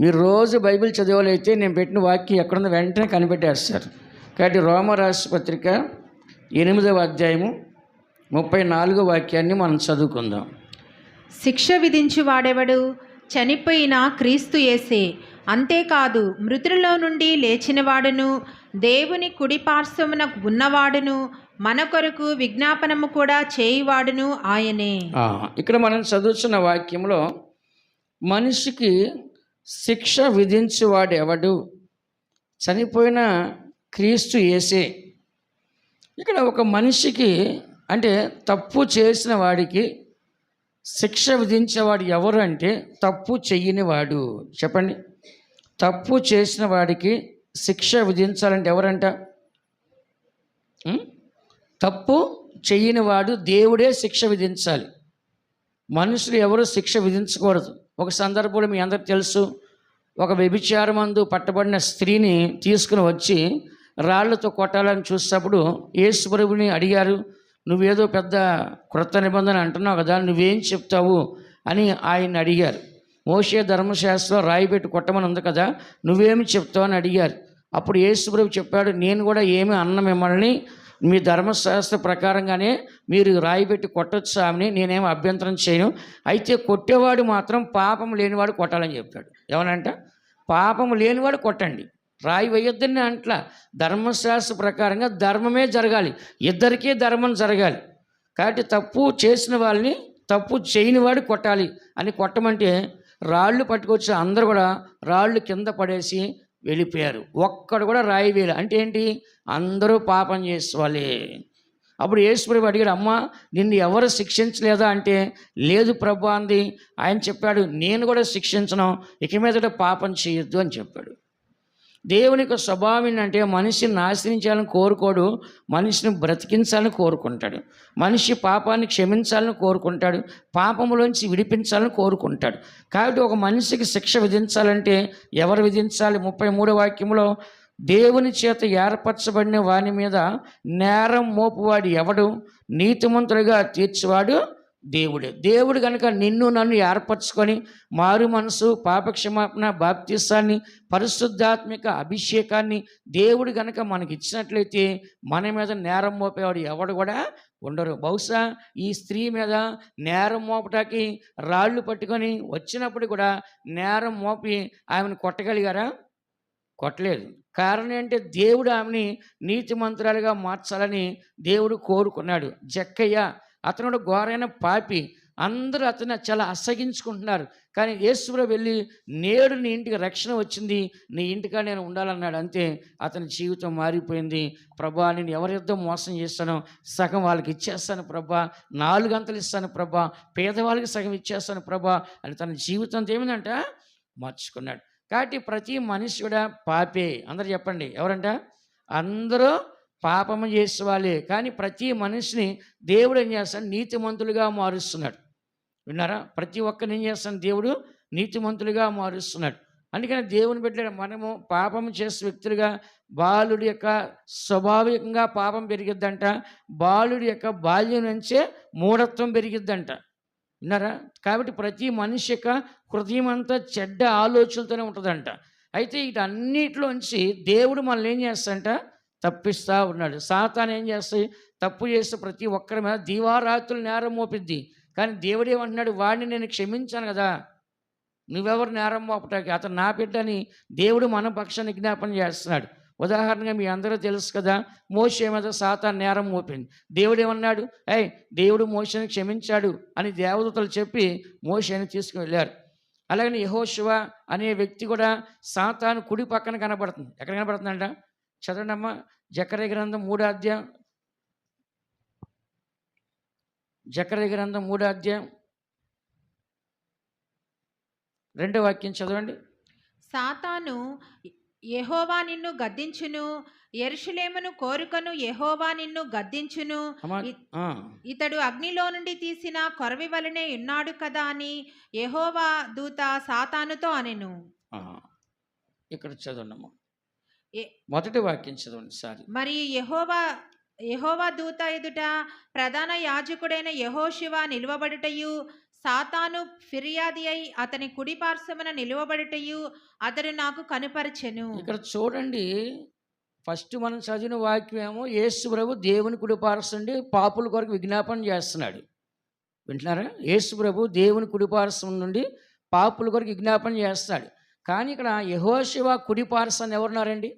మీరు రోజు బైబిల్ చదివాలైతే నేను పెట్టిన వాక్యం ఎక్కడుందో వెంటనే కనిపెట్టేస్తారు. కాబట్టి రోమరాష్ట్ర పత్రిక 8వ అధ్యాయము 34వ వాక్యాన్ని మనం చదువుకుందాం. శిక్ష విధించు వాడెవడు? చనిపోయిన క్రీస్తు యేసే. అంతేకాదు మృతులలో నుండి లేచినవాడును దేవుని కుడి పార్శ్వమున ఉన్నవాడును మన కొరకు విజ్ఞాపనము కూడా చేయువాడును ఆయనే. ఇక్కడ మనం చదువుతున్న వాక్యంలో మనిషికి శిక్ష విధించువాడు ఎవడు? చనిపోయిన క్రీస్తు యేసే. ఇక్కడ ఒక మనిషికి అంటే తప్పు చేసిన వాడికి శిక్ష విధించేవాడు ఎవరు అంటే తప్పు చెయ్యని వాడు. చెప్పండి, తప్పు చేసిన వాడికి శిక్ష విధించాలంటే ఎవరంట? తప్పు చెయ్యని వాడు దేవుడే శిక్ష విధించాలి. మనుషులు ఎవరు శిక్ష విధించకూడదు. ఒక సందర్భంలో మీ అందరికి తెలుసు, ఒక వ్యభిచారమందు పట్టబడిన స్త్రీని తీసుకుని వచ్చి రాళ్లతో కొట్టాలని చూసినప్పుడు యేసు ప్రభువుని అడిగారు, నువ్వేదో పెద్ద క్రొత్త నిబంధన అంటున్నావు కదా, నువ్వేం చెప్తావు అని ఆయన్ని అడిగారు. మోషే ధర్మశాస్త్రం రాయిపెట్టి కొట్టమని ఉంది కదా, నువ్వేమి చెప్తావు అని అడిగారు. అప్పుడు యేసు ప్రభు చెప్పాడు, నేను కూడా ఏమి అన్న మిమ్మల్ని, మీ ధర్మశాస్త్ర ప్రకారంగానే మీరు రాయిపెట్టి కొట్టొచ్చు ఆమెని, నేనేమి అభ్యంతరం చేయను. అయితే కొట్టేవాడు మాత్రం పాపం లేనివాడు కొట్టాలని చెప్పాడు. ఏమనంట? పాపం లేనివాడు కొట్టండి, రాయి వేయొద్దని అంట్లా. ధర్మశాస్త్ర ప్రకారంగా ధర్మమే జరగాలి, ఇద్దరికీ ధర్మం జరగాలి. కాబట్టి తప్పు చేసిన వాళ్ళని తప్పు చేయని వాడు కొట్టాలి అని కొట్టమంటే రాళ్ళు పట్టుకొచ్చి అందరూ కూడా రాళ్ళు కింద పడేసి వెళ్ళిపోయారు. ఒక్కడు కూడా రాయి వేయాలి. అంటే ఏంటి? అందరూ పాపం చేసుకోవాలి. అప్పుడు యేసు ప్రభు అడిగాడు, అమ్మ నిన్ను ఎవరు శిక్షించలేదా అంటే, లేదు ప్రభు అంది. ఆయన చెప్పాడు, నేను కూడా శిక్షించను, ఇక మీదట పాపం చేయొద్దు అని చెప్పాడు. దేవునికి స్వభావం ఏంటంటే మనిషిని నాశనం చేయాలని కోరుకోడు, మనిషిని బ్రతికించాలని కోరుకుంటాడు. మనిషి పాపాన్ని క్షమించాలని కోరుకుంటాడు, పాపములోంచి విడిపించాలని కోరుకుంటాడు. కాబట్టి ఒక మనిషికి శిక్ష విధించాలంటే ఎవరు విధించాలి? 33వ వాక్యంలో, దేవుని చేత ఏర్పరచబడిన వాని మీద నేరం మోపువాడు ఎవడు? నీతిమంతులుగా తీర్చువాడు దేవుడే. దేవుడు కనుక నిన్ను నన్ను ఏర్పరచుకొని మారు మనసు, పాపక్షమాపణ, బాప్తిసాన్ని, పరిశుద్ధాత్మిక అభిషేకాన్ని దేవుడు కనుక మనకి ఇచ్చినట్లయితే మన మీద నేరం మోపేవాడు ఎవడు కూడా ఉండరు. బహుశా ఈ స్త్రీ మీద నేరం మోపటానికి రాళ్ళు పట్టుకొని వచ్చినప్పుడు కూడా నేరం మోపి ఆమెను కొట్టగలిగారా? కొట్టలేదు. కారణం ఏంటంటే దేవుడు ఆమెని నీతిమంతురాలుగా మార్చాలని దేవుడు కోరుకున్నాడు. జక్కయ్య అతనుడు ఘోరైన పాపి, అందరూ అతను చాలా అసగించుకుంటున్నారు. కానీ యేసుప్రభు వెళ్ళి, నేడు నీ ఇంటికి రక్షణ వచ్చింది, నీ ఇంటికా నేను ఉండాలన్నాడు. అంతే, అతని జీవితం మారిపోయింది. ప్రభా నేను ఎవరి యుద్ధం మోసం చేస్తానో సగం వాళ్ళకి ఇచ్చేస్తాను ప్రభా, 4 గంటలు ఇస్తాను ప్రభా, పేదవాళ్ళకి సగం ఇచ్చేస్తాను ప్రభా అని తన జీవితం ఏమిందంట మార్చుకున్నాడు. కాబట్టి ప్రతి మనిషి కూడా పాపే. అందరూ చెప్పండి, ఎవరంట? అందరూ పాపము చేసేవాళ్ళే. కానీ ప్రతి మనిషిని దేవుడు ఏం చేస్తాడు? నీతిమంతులుగా మారుస్తున్నాడు. విన్నారా? ప్రతి ఒక్కరిని ఏం చేస్తాడు? దేవుడు నీతిమంతులుగా మారుస్తున్నాడు. అందుకని దేవుని బిడ్డలు మనము పాపం చేసే వ్యక్తులుగా, బాలుడి యొక్క స్వాభావికంగా పాపం పెరిగిద్దంట, బాలుడి యొక్క బాల్యం నుంచే మూఢత్వం పెరిగిద్దంట. విన్నారా? కాబట్టి ప్రతి మనిషి యొక్క హృదయం అంతా చెడ్డ ఆలోచనలతోనే ఉంటుందంట. అయితే వీటన్నిటిలోంచి దేవుడు మనల్ని ఏం చేస్తాడంట? తప్పిస్తూ ఉన్నాడు. సాతాను ఏం చేస్తాయి? తప్పు చేస్తే ప్రతి ఒక్కరి మీద దీవారాత్రులు నేరం మోపిద్ది. కానీ దేవుడు ఏమంటున్నాడు? వాడిని నేను క్షమించాను కదా, నువ్వెవరు నేరం మోపటానికి? అతను నా బిడ్డని దేవుడు మన పక్షాన్ని జ్ఞాపనం చేస్తున్నాడు. ఉదాహరణగా మీ అందరూ తెలుసు కదా, మోషే మీద సాతాను నేరం మోపింది. దేవుడు ఏమన్నాడు? దేవుడు మోషేని క్షమించాడు అని దేవదూతలు చెప్పి మోషేని తీసుకుని వెళ్ళారు. అలాగే యెహోషువ అనే వ్యక్తి కూడా సాతాను కుడి పక్కన కనబడుతుంది. ఎక్కడ కనబడుతుందంట? చదవండి అమ్మ, జకర్యా గ్రంథం 3వ అధ్యాయం. జకర్యా గ్రంథం 3వ అధ్యాయం 2వ వాక్యం చదవండి. సాతాను యెహోవా నిన్ను గద్దించును, యెరూషలేమును కోరుకను యెహోవా నిన్ను గద్దించును, ఇతడు అగ్నిలో నుండి తీసిన కొరవి వలనే ఉన్నాడు కదా అని యెహోవా దూత సాతానుతో అనెను. ఇక్కడ చదవండి, మొదటి వాక్యం చదవండి. సారీ, మరి యెహోవా దూత ఎదుట ప్రధాన యాజకుడైన యెహోషువ నిలువబడుటయు, సాతాను ఫిర్యాది అయి అతని కుడి పార్శ్వమున నిలువబడుటయు అతడు నాకు కనుపరచెను. ఇక్కడ చూడండి, ఫస్ట్ మనం చదివిన వాక్యం ఏమో యేసు ప్రభు దేవుని కుడి పార్శ్వండి పాపుల కొరకు విజ్ఞాపన చేస్తున్నాడు. వింటున్నారా? యేసు ప్రభు దేవుని కుడి పార్శ్వం నుండి పాపుల కొరకు విజ్ఞాపన చేస్తాడు. కానీ ఇక్కడ యెహోషువ కుడి పార్శ్వాన్ని ఎవరున్నారండి?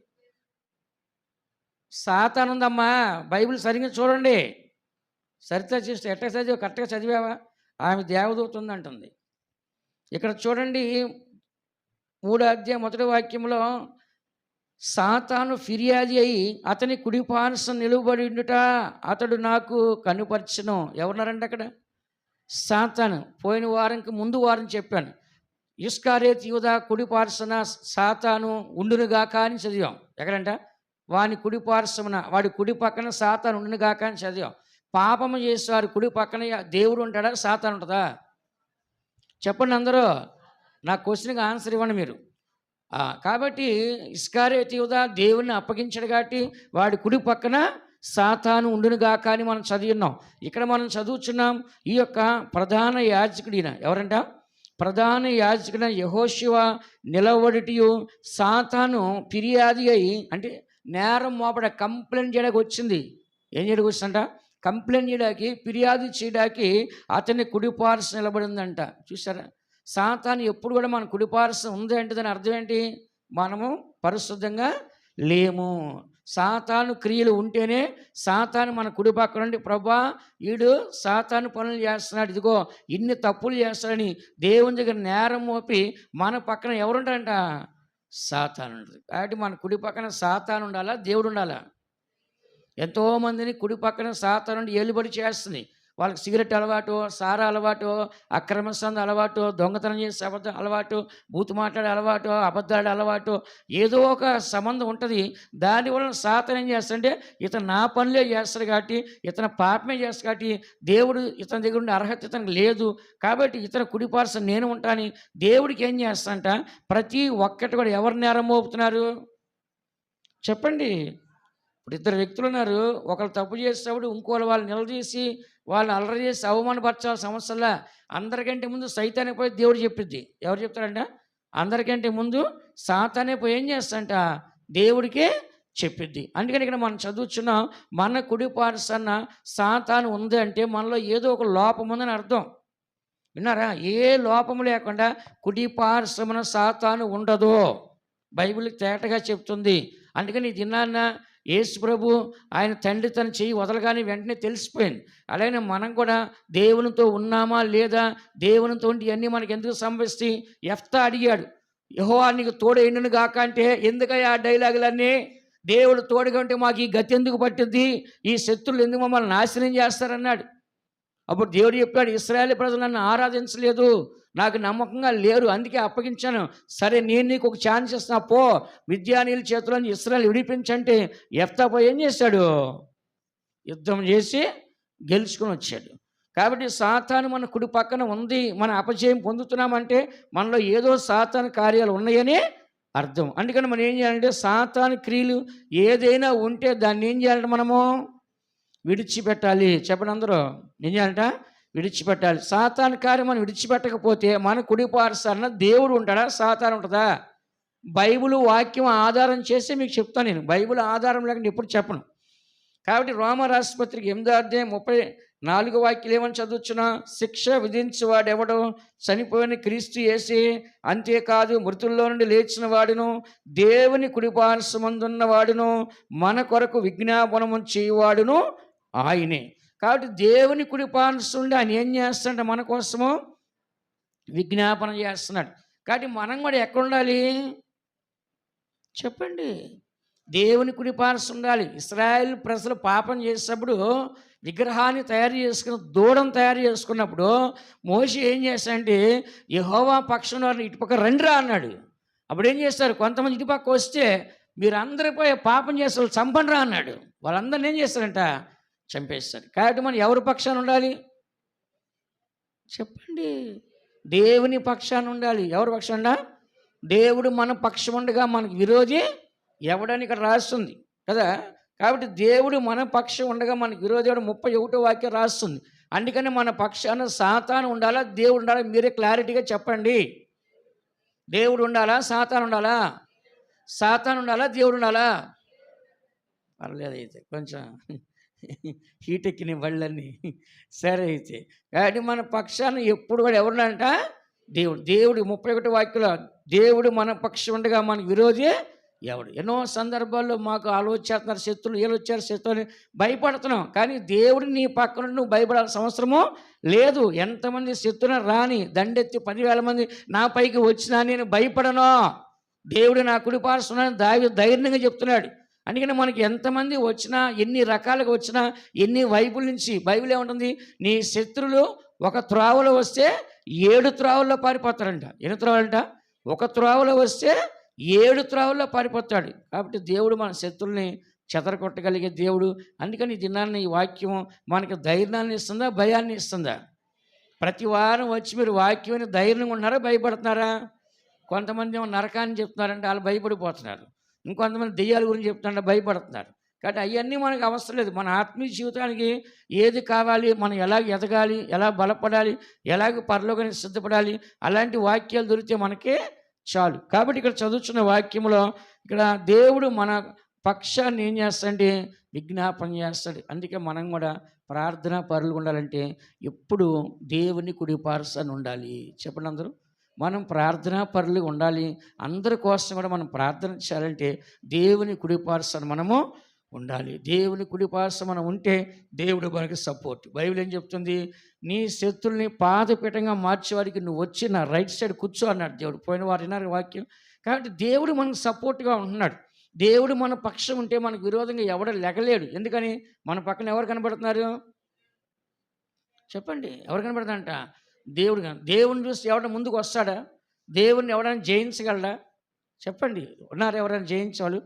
సాతాను ఉందమ్మా. బైబిల్ సరిగ్గా చూడండి. సరిత చేస్తే ఎట్లా చదివా? కరెక్ట్గా చదివావా? ఆమె దేవదూత ఉందంటుంది. ఇక్కడ చూడండి 3వ అధ్యాయం 1వ వాక్యంలో సాతాను ఫిర్యాది అయి అతని కుడి పార్శ్వం నిలువబడి ఉండుట అతడు నాకు కనుపరచెను. ఎవరున్నారండి అక్కడ? సాతాను. పోయిన వారంకి ముందు వారం చెప్పాను. ఇస్కారియోతు యూదా కుడి పార్శ్వన సాతాను ఉండునుగాక అని చదివాం. ఎక్కడంట? వాని కుడి పార్శ్వమున, వాడి కుడి పక్కన సాతాను ఉండునుగాక అని చదివాం. పాపము చేసేవారు కుడి పక్కన దేవుడు ఉంటాడా, సాతాను ఉంటుందా? చెప్పండి అందరూ. నా క్వశ్చన్కి ఆన్సర్ ఇవ్వండి మీరు. కాబట్టి ఇస్కారియోతు యూదా దేవుణ్ణి అప్పగించాడు కాబట్టి వాడి కుడి పక్కన సాతాను ఉండునుగాక అని మనం చదివిన్నాం. ఇక్కడ మనం చదువుతున్నాం ఈ యొక్క ప్రధాన యాజకుడిన ఎవరంట? ప్రధాన యాజకుడైన యెహోషువ నిలవబడుటయు సాతాను ఫిర్యాది అయి, అంటే నేరం మోపడ కంప్లైంట్ చేయడానికి వచ్చింది. ఏం చేయడానికి వచ్చిందంట? కంప్లైంట్ చేయడానికి, ఫిర్యాదు చేయడానికి అతన్ని కుడిపార్శ్వం నిలబడిందంట. చూసారా? సాతాను ఎప్పుడు కూడా మన కుడిపార్శ్వం ఉంది అంటే దాని అర్థం ఏంటి? మనము పరిశుద్ధంగా లేము. సాతాను క్రియలు ఉంటేనే సాతాను మన కుడి పక్క నుండి ప్రభా వీడు సాతాను పనులు చేస్తున్నాడు, ఇదిగో ఇన్ని తప్పులు చేస్తాడని దేవుని దగ్గర నేరం మోపి మన పక్కన ఎవరుంటారంట? సాతాను ఉంటుంది. కాబట్టి మన కుడి పక్కన సాతాను ఉండాలా, దేవుడు ఉండాలా? ఎంతోమందిని కుడి పక్కన సాతాను నుండి ఏలుబడి చేస్తుంది. వాళ్ళకి సిగరెట్ అలవాటు, సారా అలవాటు, అక్రమ సంధ అలవాటు, దొంగతనం చేసే అబద్ధం అలవాటు, బూతు మాట్లాడే అలవాటు, అబద్ధాడే అలవాటు, ఏదో ఒక సంబంధం ఉంటుంది. దానివల్ల సాతాను ఏం చేస్తాడంటే ఇతను నా పనులే చేస్తాడు కాబట్టి, ఇతను పాపమే చేస్తాడు కాబట్టి దేవుడు ఇతని దగ్గర ఉండే అర్హత ఇతనికి లేదు కాబట్టి ఇతను కుడిపార్శ్వం నేను ఉంటాను. దేవుడికి ఏం చేస్తాడంట? ప్రతి ఒక్కటి కూడా ఎవరు నేరం మోపుతున్నారు చెప్పండి? ఇప్పుడు 2 వ్యక్తులు ఉన్నారు. ఒకరు తప్పు చేసేటప్పుడు ఇంకోళ్ళు వాళ్ళు నిలదీసి వాళ్ళని అల్లరి చేసి అవమానపరచాల్సిన సమస్యలా. అందరికంటే ముందు సైతానే పోయి దేవుడు చెప్పిద్ది. ఎవరు చెప్తారంట? అందరికంటే ముందు సాతానే పోయి ఏం చేస్తాడంట? దేవుడికే చెప్పిద్ది. అందుకని ఇక్కడ మనం చదువుతున్నాం, మన కుడి పార్శ్వాన సాతాను ఉంది అంటే మనలో ఏదో ఒక లోపం ఉందని అర్థం. విన్నారా? ఏ లోపము లేకుండా కుడి పార్శ్వమున సాతాను ఉండదు. బైబిల్ తేటగా చెప్తుంది. అందుకని దినాన్న యేసు ప్రభు ఆయన తండ్రి తన చెయ్యి వదలగానే వెంటనే తెలిసిపోయింది. అలాగే మనం కూడా దేవునితో ఉన్నామా లేదా, దేవునితో ఉండి ఇవన్నీ మనకి ఎందుకు సంభవిస్తాయి? యెఫ్తా అడిగాడు, యెహోవా నీకు తోడు ఎండును గాక అంటే, ఎందుకయ్యా ఆ డైలాగులన్నీ? దేవుడు తోడుగా ఉంటే మాకు ఈ గతి ఎందుకు పట్టుద్ది? ఈ శత్రులు ఎందుకు మమ్మల్ని నాశనం చేస్తారన్నాడు. అప్పుడు దేవుడు చెప్పాడు, ఇశ్రాయేలు ప్రజలు నన్ను ఆరాధించలేదు, నాకు నమ్మకంగా లేరు, అందుకే అప్పగించాను. సరే నేను నీకు ఒక ఛాన్స్ ఇస్తున్నా, పో మిద్యానీయుల చేతిలో ఇశ్రాయేలు విడిపించంటే యెఫ్తా పోయి ఏం చేశాడు? యుద్ధం చేసి గెలుచుకొని వచ్చాడు. కాబట్టి సాతాను మన కుడి పక్కన ఉంది, మన అపజయం పొందుతున్నామంటే మనలో ఏదో సాతాను కార్యాలు ఉన్నాయని అర్థం. అందుకని మనం ఏం చేయాలంటే సాతాను క్రియలు ఏదైనా ఉంటే దాన్ని ఏం చేయాలంటే మనము విడిచిపెట్టాలి. చెప్పండి అందరూ. ఏం చేయాలంట? విడిచిపెట్టాలి. సాతాను కార్యం మనం విడిచిపెట్టకపోతే మన కుడి పార్శ్వాన దేవుడు ఉంటాడా, సాతాను ఉంటుందా? బైబిల్ వాక్యం ఆధారం చేసి మీకు చెప్తాను నేను. బైబిల్ ఆధారం లేకుండా ఎప్పుడు చెప్పను. కాబట్టి రోమరాష్ట్రపత్రిక 8వ అధ్యాయం 34వ వాక్యం ఏమని చదువుచున్నా? శిక్ష విధించేవాడెవడో చనిపోయిన క్రీస్తు యేసే, అంతేకాదు మృతుల్లో నుండి లేచిన వాడును దేవుని కుడి పార్శ్వమందున్న వాడును మన కొరకు విజ్ఞాపనము చేయువాడును ఆయనే. కాబట్టి దేవుని కుడి పార్శ్వం నుండి ఆయన ఏం చేస్తాడంటే మన కోసము విజ్ఞాపన చేస్తున్నాడు. కాబట్టి మనం కూడా ఎక్కడ ఉండాలి చెప్పండి? దేవుని కుడి పార్శ్వం ఉండాలి. ఇశ్రాయేలు ప్రజలు పాపం చేసేటప్పుడు విగ్రహాన్ని తయారు చేసుకున్న దూడను తయారు చేసుకున్నప్పుడు మోషే ఏం చేస్తాడంటే యెహోవా పక్షం వారిని ఇటుపక్క రండిరా అన్నాడు. అప్పుడు ఏం చేస్తారు? కొంతమంది ఇటుపక్క వస్తే మీరు అందరూ పోయి పాపం చేసే వాళ్ళు చంపండిరా అన్నాడు. వాళ్ళందరినీ ఏం చేస్తారంట? చంపేస్తారు. కాబట్టి మనం ఎవరి పక్షాన ఉండాలి చెప్పండి? దేవుని పక్షాన ఉండాలి. ఎవరి పక్షాన? దేవుడు మన పక్షం ఉండగా మనకు విరోధి ఎవడని ఇక్కడ రాస్తుంది కదా. కాబట్టి దేవుడు మన పక్షం ఉండగా మనకు విరోధి ఎవడు? 31వ వాక్యం రాస్తుంది. అందుకని మన పక్షాన సాతాను ఉండాలా, దేవుడు ఉండాలా? మీరే క్లారిటీగా చెప్పండి. దేవుడు ఉండాలా, సాతాను ఉండాలా? సాతాను ఉండాలా, దేవుడు ఉండాలా? పర్లేదు అయితే కొంచెం హీట్ ఎక్కిన బళ్ళన్నీ. సరే అయితే కానీ మన పక్షాన ఎప్పుడు కూడా ఎవరున్నారంట? దేవుడు. దేవుడు 31 వాక్యంలో దేవుడు మన పక్షం ఉండగా మనకు విరోధి ఎవడు? ఎన్నో సందర్భాల్లో మాకు ఆలోచిస్తున్నారు శత్రులు, వీళ్ళు వచ్చారు శత్రువుని భయపడుతున్నాం. కానీ దేవుడు నీ పక్కన నువ్వు భయపడాల్సిన అవసరము లేదు. ఎంతమంది శత్రువుని రాని దండెత్తి 10,000 మంది నా పైకి వచ్చినా నేను భయపడను. దేవుడు నా కుడి పార్శ్వన ధైర్యంగా చెప్తున్నాడు. అందుకని మనకి ఎంతమంది వచ్చినా, ఎన్ని రకాలుగా వచ్చినా, ఎన్ని వైపుల నుంచి బైబిల్ ఏముంటుంది? నీ శత్రులు ఒక త్రోవలో వస్తే 7 త్రోవల్లో పారిపోతారంట. ఎన్ని త్రోవలంట? ఒక త్రోవలో వస్తే 7 త్రోవల్లో పారిపోతాడు. కాబట్టి దేవుడు మన శత్రుల్ని చెదరగొట్టగలిగే దేవుడు. అందుకని ఈ దినాన్ని ఈ వాక్యం మనకి ధైర్యాన్ని ఇస్తుందా, భయాన్ని ఇస్తుందా? ప్రతి వారం వచ్చి మీరు వాక్యం ధైర్యంగా ఉన్నారా, భయపడుతున్నారా? కొంతమంది ఏమో నరకాన్ని చెప్తున్నారంటే వాళ్ళు భయపడిపోతున్నారు. ఇంకొంతమంది దెయ్యాల గురించి చెప్తుంటే భయపడుతున్నారు. కాబట్టి అవన్నీ మనకు అవసరం లేదు. మన ఆత్మీయ జీవితానికి ఏది కావాలి, మనం ఎలాగ ఎదగాలి, ఎలా బలపడాలి, ఎలాగ పరలోకానికి సిద్ధపడాలి, అలాంటి వాక్యాలు దొరికితే మనకే చాలు. కాబట్టి ఇక్కడ చదువుతున్న వాక్యంలో ఇక్కడ దేవుడు మన పక్షాన్ని ఏం చేస్తాడంటే విజ్ఞాపన చేస్తాడు. అందుకే మనం కూడా ప్రార్థన పరులు ఉండాలంటే ఎప్పుడు దేవుని కుడి పార్శ్వన ఉండాలి. చెప్పండి అందరూ. మనం ప్రార్థనా పరులు ఉండాలి. అందరి కోసం కూడా మనం ప్రార్థన చేయాలంటే దేవుని కుడి పార్శ్వన మనము ఉండాలి. దేవుని కుడి పార్శ్వన మనం ఉంటే దేవుడు మనకి సపోర్ట్. బైబిల్ ఏం చెప్తుంది? నీ శత్రుల్ని పాదపీఠంగా మార్చేవాడికి నువ్వు వచ్చి నా రైట్ సైడ్ కూర్చో అన్నాడు దేవుడు. పోయిన వారు విన్నారు వాక్యం. కాబట్టి దేవుడు మనకు సపోర్ట్గా ఉంటున్నాడు. దేవుడు మన పక్షం ఉంటే మనకు విరోధంగా ఎవడ లెగలేడు. ఎందుకని? మన పక్కన ఎవరు కనబడుతున్నారు? చెప్పండి, ఎవరు కనబడుతుందంట? దేవుడు. దేవుని చూసి ఎవరైనా ముందుకు వస్తాడా? దేవుడిని ఎవరైనా జయించగలడా? చెప్పండి, ఉన్నారు ఎవరైనా జయించేవాళ్ళు?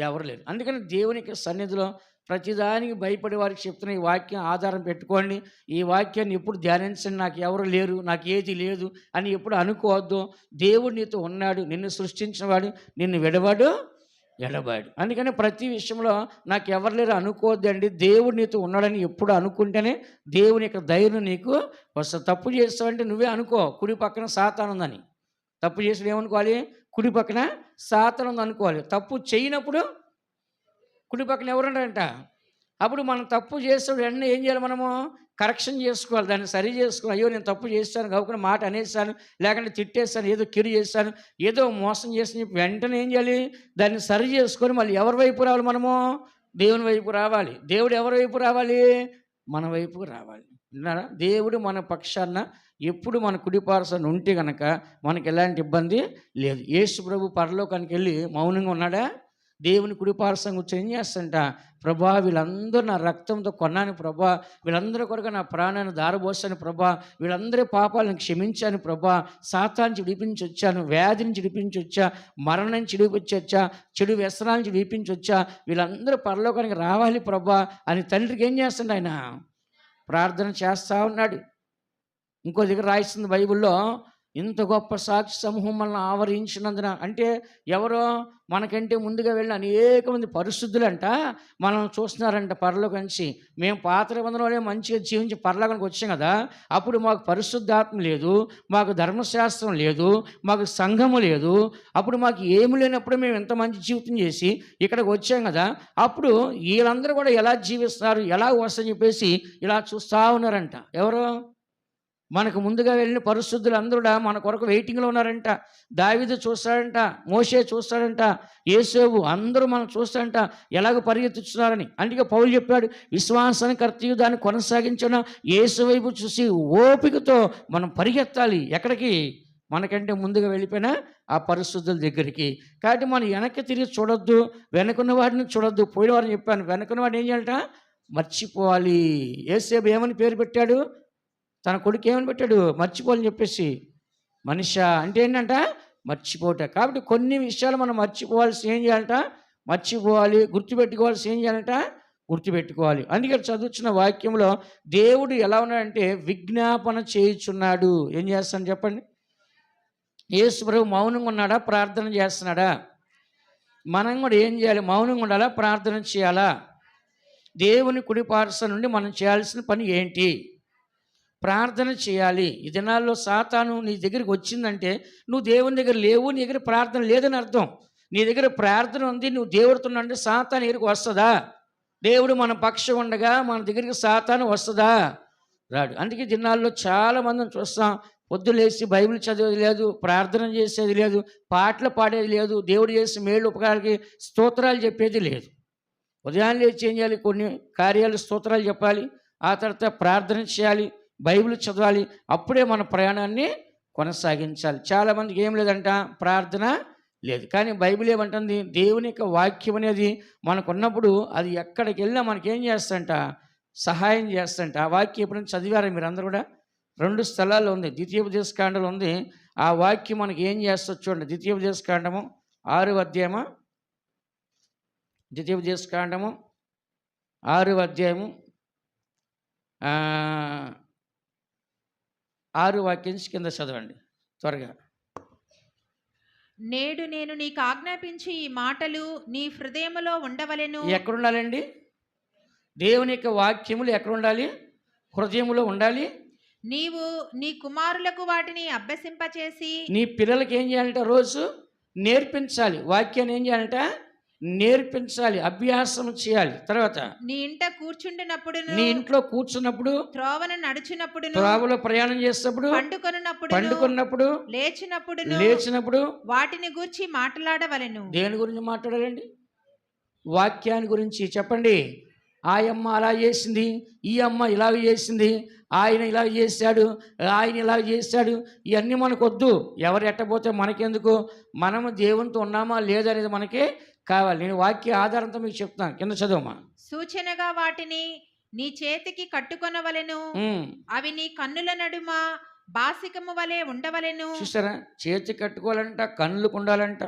ఎవరు లేరు. అందుకని దేవునికి సన్నిధిలో ప్రతిదానికి భయపడే వారికి చెప్తున్న ఈ వాక్యం ఆధారం పెట్టుకోండి. ఈ వాక్యాన్ని ఎప్పుడు ధ్యానించండి. నాకు ఎవరు లేరు, నాకు ఏది లేదు అని ఎప్పుడు అనుకోవద్దు. దేవుడు నీతో ఉన్నాడు. నిన్ను సృష్టించిన వాడు నిన్ను విడవాడు ఎడబాడు. అందుకని ప్రతి విషయంలో నాకు ఎవరు లేరు అనుకోవద్దండి. దేవుడు నీతో ఉన్నాడని ఎప్పుడు అనుకుంటేనే దేవుని యొక్క ధైర్యం నీకు వస్తుంది. తప్పు చేస్తావంటే నువ్వే అనుకో కుడి పక్కన సాతాను ఉందని. తప్పు చేసిన ఏమనుకోవాలి? కుడి పక్కన సాతాను ఉంది అనుకోవాలి. తప్పు చేయనప్పుడు కుడి పక్కన ఎవరున్నారంట? అప్పుడు మనం తప్పు చేసేప్పుడు వెంటనే ఏం చేయాలి? మనము కరెక్షన్ చేసుకోవాలి, దాన్ని సరి చేసుకోవాలి. అయ్యో నేను తప్పు చేస్తాను, గౌకున మాట అనేసాను, లేకుంటే తిట్టేస్తాను, ఏదో కిరు చేస్తాను, ఏదో మోసం చేసి వెంటనే ఏం చేయాలి? దాన్ని సరి చేసుకొని మళ్ళీ ఎవరి వైపు రావాలి? మనము దేవుని వైపు రావాలి. దేవుడు ఎవరి వైపు రావాలి? మన వైపుకు రావాలి. విన్నారా? దేవుడు మన పక్షాన ఎప్పుడు మన కుడి పార్శ్వన ఉంటే కనుక మనకి ఎలాంటి ఇబ్బంది లేదు. యేసు ప్రభు పరలోకానికి వెళ్ళి మౌనంగా ఉన్నాడా? దేవుని కుడి పార్శ్వం కూర్చొని ఏం చేస్తంట? ప్రభా, వీళ్ళందరూ నా రక్తంతో కొన్నాను ప్రభా, వీళ్ళందరూ కొరకు నా ప్రాణాన్ని దారబోసాను ప్రభా, వీళ్ళందరి పాపాలను క్షమించాను ప్రభా, సాతాను నుంచి విడిపించి వచ్చాను, వ్యాధి నుంచి విడిపించి వచ్చా, మరణం నుంచి విడిపించి వచ్చా, చెడు వ్యసనాల నుంచి విడిపించి వచ్చా, వీళ్ళందరూ పరలోకానికి రావాలి ప్రభా అని తండ్రికి ఏం చేస్తాడు? ఆయన ప్రార్థన చేస్తూ ఉన్నాడు. ఇంకో దగ్గర రాయిస్తుంది బైబిల్లో, ఇంత గొప్ప సాక్షి సమూహం మనల్ని ఆవరించినందున. అంటే ఎవరో మనకంటే ముందుగా వెళ్ళిన అనేక మంది పరిశుద్ధులంట మనం చూస్తున్నారంట పరలోకం నుంచి. మేము పాత నిబంధనలోనే మంచిగా జీవించి పరలోకానికి వచ్చాం కదా, అప్పుడు మాకు పరిశుద్ధాత్మ లేదు, మాకు ధర్మశాస్త్రం లేదు, మాకు సంఘము లేదు, అప్పుడు మాకు ఏమి లేనప్పుడు మేము ఎంత మంచి జీవితం చేసి ఇక్కడికి వచ్చాం కదా, అప్పుడు వీళ్ళందరూ కూడా ఎలా జీవిస్తున్నారు, ఎలా వస్తారని చెప్పేసి ఇలా చూస్తూ ఉన్నారంట. ఎవరో మనకు ముందుగా వెళ్ళిన పరిశుద్ధులు అందరూ మన కొరకు వెయిటింగ్లో ఉన్నారంట. దావీదు చూస్తాడంట, మోషే చూస్తాడంట, యేసేపు అందరూ మనం చూస్తాడంట ఎలాగ పరిగెత్తుతున్నారని. అందుకే పౌలు చెప్పాడు, విశ్వాసాన్ని కర్తయు దాన్ని కొనసాగించిన యేసు వైపు చూసి ఓపికతో మనం పరిగెత్తాలి. ఎక్కడికి? మనకంటే ముందుగా వెళ్ళిపోయిన ఆ పరిశుద్ధుల దగ్గరికి. కాబట్టి మనం వెనక్కి తిరిగి చూడొద్దు, వెనకున్న వాడిని చూడొద్దు. పోయిన వారిని చెప్పాను, వెనకున్న వాడిని ఏం చేయాలట? మర్చిపోవాలి. యేసేపు ఏమని పేరు పెట్టాడు? తన కొడుకు ఏమని పెట్టాడు? మర్చిపోవాలని చెప్పేసి. మనిషి అంటే ఏంటంట? మర్చిపోట. కాబట్టి కొన్ని విషయాలు మనం మర్చిపోవాల్సి ఏం చేయాలంట? మర్చిపోవాలి. గుర్తుపెట్టుకోవాల్సి ఏం చేయాలంట? గుర్తుపెట్టుకోవాలి. అందుకే చదువుతున్న వాక్యంలో దేవుడు ఎలా ఉన్నాడంటే విజ్ఞాపన చేయుచున్నాడు. ఏం చేస్తాను చెప్పండి? యేసు ప్రభు మౌనంగా ఉన్నాడా? ప్రార్థన చేస్తున్నాడా? మనం కూడా ఏం చేయాలి? మౌనంగా ఉండాలా? ప్రార్థన చేయాలా? దేవుని కుడి పార్శ్వం నుండి మనం చేయాల్సిన పని ఏంటి? ప్రార్థన చేయాలి. ఈ దినాల్లో సాతాను నీ దగ్గరికి వచ్చిందంటే నువ్వు దేవుని దగ్గర లేవు, నీ దగ్గర ప్రార్థన లేదని అర్థం. నీ దగ్గర ప్రార్థన ఉంది, నువ్వు దేవుడితో అంటే సాతాను దగ్గరికి వస్తుందా? దేవుడు మన పక్షం ఉండగా మన దగ్గరికి సాతాను వస్తుందా? రాడు. అందుకే దినాల్లో చాలామందిని చూస్తాం, పొద్దులేసి బైబిల్ చదివేది లేదు, ప్రార్థన చేసేది లేదు, పాటలు పాడేది లేదు, దేవుడు చేసే మేలు ఉపకారాలకి స్తోత్రాలు చెప్పేది లేదు. ఉదయాన్నే లేచి ఏం చేయాలి? కొన్ని కార్యాలు స్తోత్రాలు చెప్పాలి, ఆ తర్వాత ప్రార్థన చేయాలి, బైబిల్ చదవాలి. అప్పుడే మన ప్రయాణాన్ని కొనసాగించాలి. చాలామందికి ఏం లేదంట, ప్రార్థన లేదు. కానీ బైబిల్ ఏమంటుంది? దేవుని యొక్క వాక్యం అనేది మనకున్నప్పుడు అది ఎక్కడికి వెళ్ళినా మనకేం చేస్తంట? సహాయం చేస్తంట. ఆ వాక్యం ఎప్పుడైనా చదివారా మీరు అందరూ కూడా? 2 స్థలాల్లో ఉంది. ద్వితీయోపదేశకాండంలో ఉంది. ఆ వాక్యం మనకి ఏం చేస్తుంది చూడండి. ద్వితీయోపదేశకాండము 6వ అధ్యాయము, ద్వితీయోపదేశకాండము 6వ అధ్యాయము 6 వాక్యం కింద చదవండి త్వరగా. నేడు నేను నీకు ఆజ్ఞాపించి ఈ మాటలు నీ హృదయములో ఉండవలెను. ఎక్కడుండాలండి? దేవుని యొక్క వాక్యములు ఎక్కడుండాలి? హృదయములో ఉండాలి. నీవు నీ కుమారులకు వాటిని అభ్యసింపచేసి, నీ పిల్లలకి ఏం చేయాలంట? రోజు నేర్పించాలి. వాక్యాన్ని ఏం చేయాలంట? నేర్పించాలి, అభ్యాసం చేయాలి. తర్వాత నీ ఇంట కూర్చుండినప్పుడును, నీ ఇంట్లో కూర్చున్నప్పుడు, త్రోవను నడుచునప్పుడును, త్రోవలో ప్రయాణం చేసినప్పుడు, పండుకున్నప్పుడు, లేచినప్పుడు వాటిని గూర్చి మాట్లాడవలెను. దేని గురించి మాట్లాడాలండి? వాక్యాన్ని గురించి. చెప్పండి. ఆ అమ్మ అలా చేసింది, ఈ అమ్మ ఇలా చేసింది, ఆయన ఇలా చేశాడు, ఆయన ఇలా చేశాడు, ఇవన్నీ మనకొద్దు. ఎవరు ఎట్టపోతే మనకెందుకు? మనము దేవునితో ఉన్నామా లేదనేది మనకి కావాలి. నేను వాక్య ఆధారంతో మీకు చెప్తాను. కింద చదవమా. సూచనగా వాటిని నీ చేతికి కట్టుకొనవలెను, అవి నీ కన్నుల నడుమ బాసికము వలె ఉండవలెను. చూసారా? చేతి కట్టుకోవాలంట, కన్నులకు ఉండాలంట.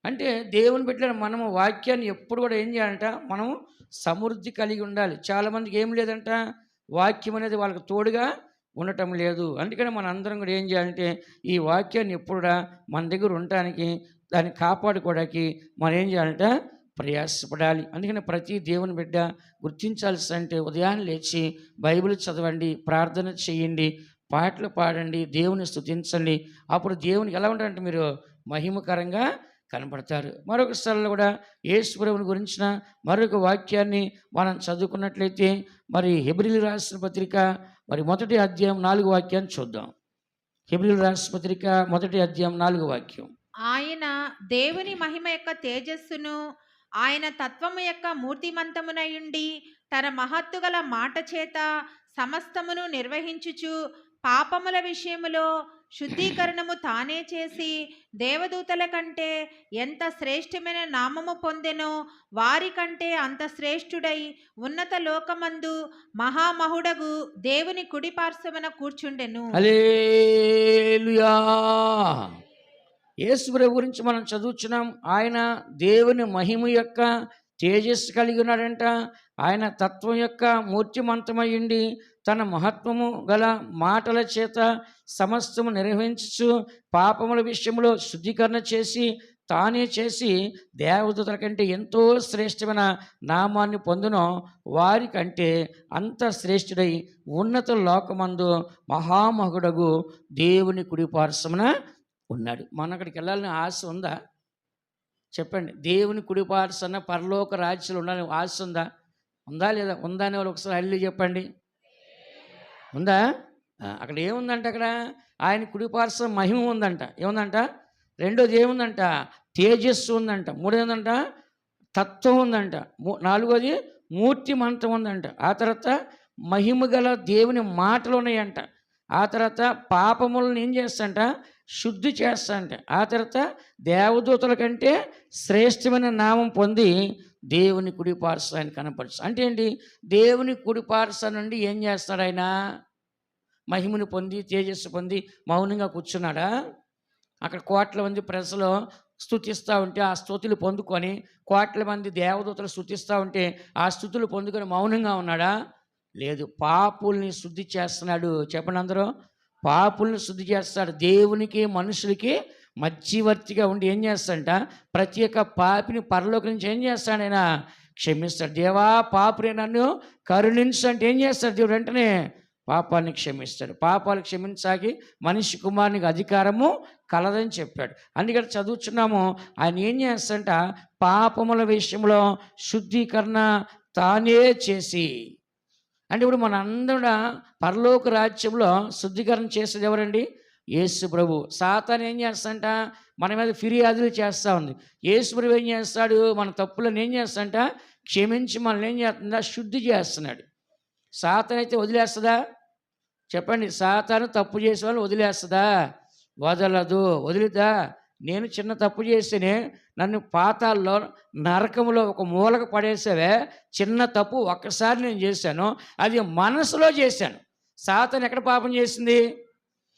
అంటే దేవుని పెట్టిన మనము వాక్యాన్ని ఎప్పుడు కూడా ఏం చేయాలంట? మనము సమృద్ధి కలిగి ఉండాలి. చాలామందికి ఏం లేదంట, వాక్యం అనేది వాళ్ళకి తోడుగా ఉండటం లేదు. అందుకని మన అందరం కూడా ఏం చేయాలంటే ఈ వాక్యాన్ని ఎప్పుడు మన దగ్గర ఉండటానికి, దాన్ని కాపాడుకోవడానికి మనం ఏం చేయాలంటే ప్రయాసపడాలి. అందుకని ప్రతి దేవుని బిడ్డ గుర్తించాల్సి అంటే ఉదయాన్నే లేచి బైబిల్ చదవండి, ప్రార్థన చేయండి, పాటలు పాడండి, దేవుని స్తుతించండి. అప్పుడు దేవునికి ఎలా ఉంటారంటే మీరు మహిమకరంగా కనపడతారు. మరొక స్థలంలో కూడా యేసు ప్రభువుని గురించిన మరొక వాక్యాన్ని మనం చదువుకున్నట్లయితే మరి హెబ్రీయులు రాసిన పత్రిక మరి 1వ అధ్యాయం 4వ వాక్యాన్ని చూద్దాం. హెబ్రీయులు రాసిన పత్రిక 1వ అధ్యాయం 4వ వాక్యం. ఆయన దేవుని మహిమ యొక్క తేజస్సును, ఆయన తత్వము యొక్క మూర్తిమంతమునయుండి తన మహత్తు గల మాట చేత సమస్తమును నిర్వహించుచు పాపముల విషయములో శుద్ధీకరణము తానే చేసి దేవదూతల కంటే ఎంత శ్రేష్టమైన నామము పొందెనో వారి కంటే అంత శ్రేష్ఠుడై ఉన్నత లోకమందు మహామహుడగు దేవుని కుడి పార్శ్వమున కూర్చుండెను. హల్లెలూయా. యేసు ప్రభు గురించి మనం చదువుతున్నాం. ఆయన దేవుని మహిమ యొక్క తేజస్సు కలిగి ఉన్నాడంట. ఆయన తత్వం యొక్క మూర్తిమంతమయ్యుండి తన మహత్వము గల మాటల చేత సమస్తము నిర్వహించు పాపముల విషయంలో శుద్ధీకరణ చేసి తానే చేసి దేవదూతల కంటే ఎంతో శ్రేష్టమైన నామాన్ని పొందునో వారికంటే అంత శ్రేష్ఠుడై ఉన్నత లోకమందు మహామహుడగు దేవుని కుడి పార్శ్వమున ఉన్నాడు. మన అక్కడికి వెళ్ళాలని ఆశ ఉందా? చెప్పండి. దేవుని కుడి పార్శ్వన పరలోక రాజ్యాలు ఉండాలని ఆశ ఉందా? ఉందా లేదా? ఉందా అని వాళ్ళు ఒకసారి హల్లెలూయా చెప్పండి. ఉందా? అక్కడ ఏముందంట? అక్కడ ఆయన కుడి పార్శ్వ మహిమ ఉందంట. ఏముందంట? రెండోది ఏముందంట? తేజస్సు ఉందంట. మూడోది ఏందంట? తత్వం ఉందంట. నాలుగోది మూర్తిమంతం ఉందంట. ఆ తర్వాత మహిమ గల దేవుని మాటలు ఉన్నాయంట. ఆ తర్వాత పాపములను ఏం చేస్తాంట? శుద్ధి చేస్తాంట. ఆ తర్వాత దేవదూతల కంటే శ్రేష్టమైన నామం పొంది దేవుని కుడి పార్శ్వాన్ని కనపరుచు. అంటే ఏంటి? దేవుని కుడి పార్శ్వ నుండి ఏం చేస్తాడు? ఆయన మహిమను పొంది తేజస్సు పొంది మౌనంగా కూర్చున్నాడా? అక్కడ కోట్ల మంది ప్రజలు స్తుతిస్తూ ఉంటే ఆ స్తుతులు పొందుకొని, కోట్ల మంది దేవదూతలు స్తుతిస్తూ ఉంటే ఆ స్తుతులు పొందుకొని మౌనంగా ఉన్నాడా? లేదు. పాపుల్ని శుద్ధి చేస్తున్నాడు. చెప్పండి అందరూ. పాపుల్ని శుద్ధి చేస్తాడు. దేవునికి మనుషులకి మధ్యవర్తిగా ఉండి ఏం చేస్తాడంట? ప్రతి ఒక్క పాపిని పరలోకం నుంచి ఏం చేస్తాడు? ఆయన క్షమిస్తాడు. దేవా పాపుని నన్ను కరుణించు అంటే ఏం చేస్తాడు దేవుడు? వెంటనే పాపాన్ని క్షమిస్తాడు. పాపాలు క్షమించాకి మనిషి కుమారునికి అధికారము కలదని చెప్పాడు. అందుకని చదువుతున్నాము, ఆయన ఏం చేస్తాడంట, పాపముల విషయంలో శుద్ధీకరణ తానే చేసి. అంటే ఇప్పుడు మన అందరూ పరలోక రాజ్యంలో శుద్ధీకరణ చేసేది ఎవరండి? యేసు ప్రభు. సాతాను ఏం చేస్తాడంట, మన మీద ఫిర్యాదులు చేస్తూ ఉంది. యేసు ప్రభు ఏం చేస్తాడు, మన తప్పులను ఏం చేస్తాడంట, క్షమించి మనల్ని ఏం చేస్తుందా, శుద్ధి చేస్తున్నాడు. సాతాను అయితే వదిలేస్తుందా? చెప్పండి, సాతాను తప్పు చేసే వాళ్ళు వదిలేస్తుందా? వదలదు. వదిలిదా? నేను చిన్న తప్పు చేస్తేనే నన్ను పాతాల్లో నరకంలో ఒక మూలకు పడేసావే, చిన్న తప్పు ఒక్కసారి నేను చేశాను, అది మనసులో చేశాను. సాతాను ఎక్కడ పాపం చేసింది?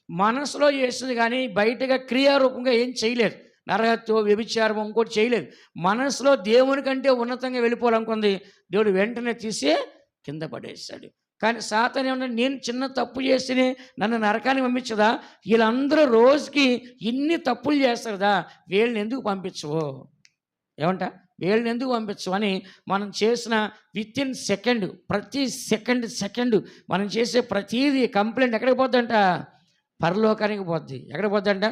మనసులో చేసింది, కానీ బయటగా క్రియారూపంగా ఏం చేయలేదు. నరహత్య, వ్యభిచారం, ఇంకోటి చేయలేదు. మనసులో దేవుని కంటే ఉన్నతంగా వెళ్ళిపోవాలనుకుంది. దేవుడు వెంటనే తీసి కింద పడేశాడు. కానీ సాతాను ఏమన్నా, నేను చిన్న తప్పు చేస్తేనే నన్ను నరకానికి పంపించదా? వీళ్ళందరూ రోజుకి ఇన్ని తప్పులు చేస్తారు కదా, వీళ్ళని ఎందుకు పంపించవు? ఏమంట, వీళ్ళని ఎందుకు పంపించవు అని మనం చేసిన వితిన్ సెకండ్, ప్రతి సెకండ్ మనం చేసే ప్రతీది కంప్లైంట్ ఎక్కడికి పోద్దంట? పరలోకానికి పోద్ది. ఎక్కడ పోద్దంట?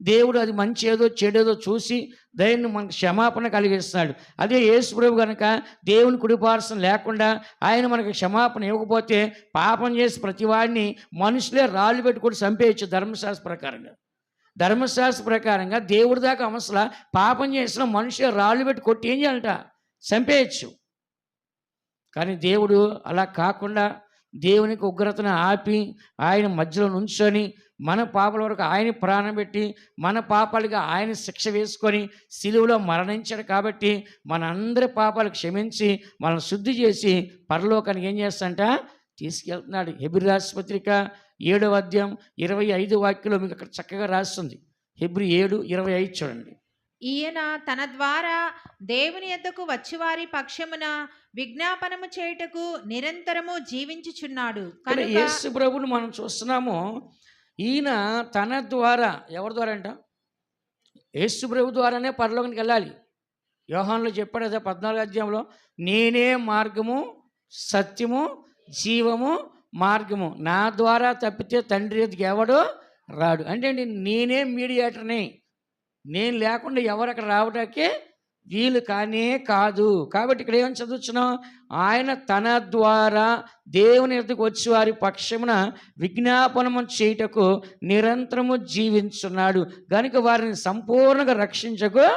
దేవుడు అది మంచి ఏదో చెడేదో చూసి దయను మనకు క్షమాపణ కలిగిస్తున్నాడు. అదే యేసు ప్రభు కనుక దేవుని కుడిపార్శ్వం లేకుండా ఆయన మనకు క్షమాపణ ఇవ్వకపోతే, పాపం చేసి ప్రతి వాడిని మనుషులే రాళ్ళు పెట్టుకొని చంపేయచ్చు ధర్మశాస్త్ర ప్రకారంగా. ధర్మశాస్త్ర ప్రకారంగా దేవుడి దాకా అవసరం, పాపం చేసిన మనుషులే రాళ్ళు పెట్టి కొట్టి ఏం చేయాలంట, చంపేయచ్చు. కానీ దేవుడు అలా కాకుండా దేవునికి ఉగ్రతను ఆపి ఆయన మధ్యలో నుంచొని మన పాపాల వరకు ఆయన ప్రాణం పెట్టి మన పాపాలుగా ఆయన శిక్ష వేసుకొని సిలువలో మరణించాడు. కాబట్టి మన అందరి పాపాలు క్షమించి మనల్ని శుద్ధి చేసి పరలోకానికి ఏం చేస్తాడంట, తీసుకెళ్తున్నాడు. హెబ్రీ రాసిన పత్రిక 7వ అధ్యాయం 25 వాక్యంలో మీకు అక్కడ చక్కగా రాస్తుంది. హెబ్రీ 7:25 చూడండి. ఈయన తన ద్వారా దేవుని యొద్దకు వచ్చివారి పక్షమున విజ్ఞాపనము చేయుటకు నిరంతరము జీవించుచున్నాడు కనుక. యేసు ప్రభువును మనం చూస్తున్నాము. ఈయన తన ద్వారా, ఎవరి ద్వారా అంట? యేసు ప్రభు ద్వారానే పరలోకానికి వెళ్ళాలి. యోహానులో చెప్పాడు కదా 14వ అధ్యాయంలో, నేనే మార్గము, సత్యము, జీవము, మార్గము, నా ద్వారా తప్పితే తండ్రి ఎదుగు ఎవడు రాడు. అంటే నేనే మీడియేటర్ని, నేను లేకుండా ఎవరు అక్కడ రావడానికి వీలు కానే కాదు. కాబట్టి ఇక్కడ ఏమని చదువుతున్నాం, ఆయన తన ద్వారా దేవుని ఎదుగు వచ్చి వారి పక్షమున విజ్ఞాపనము చేయుటకు నిరంతరము జీవించున్నాడు కనుక వారిని సంపూర్ణంగా రక్షించకు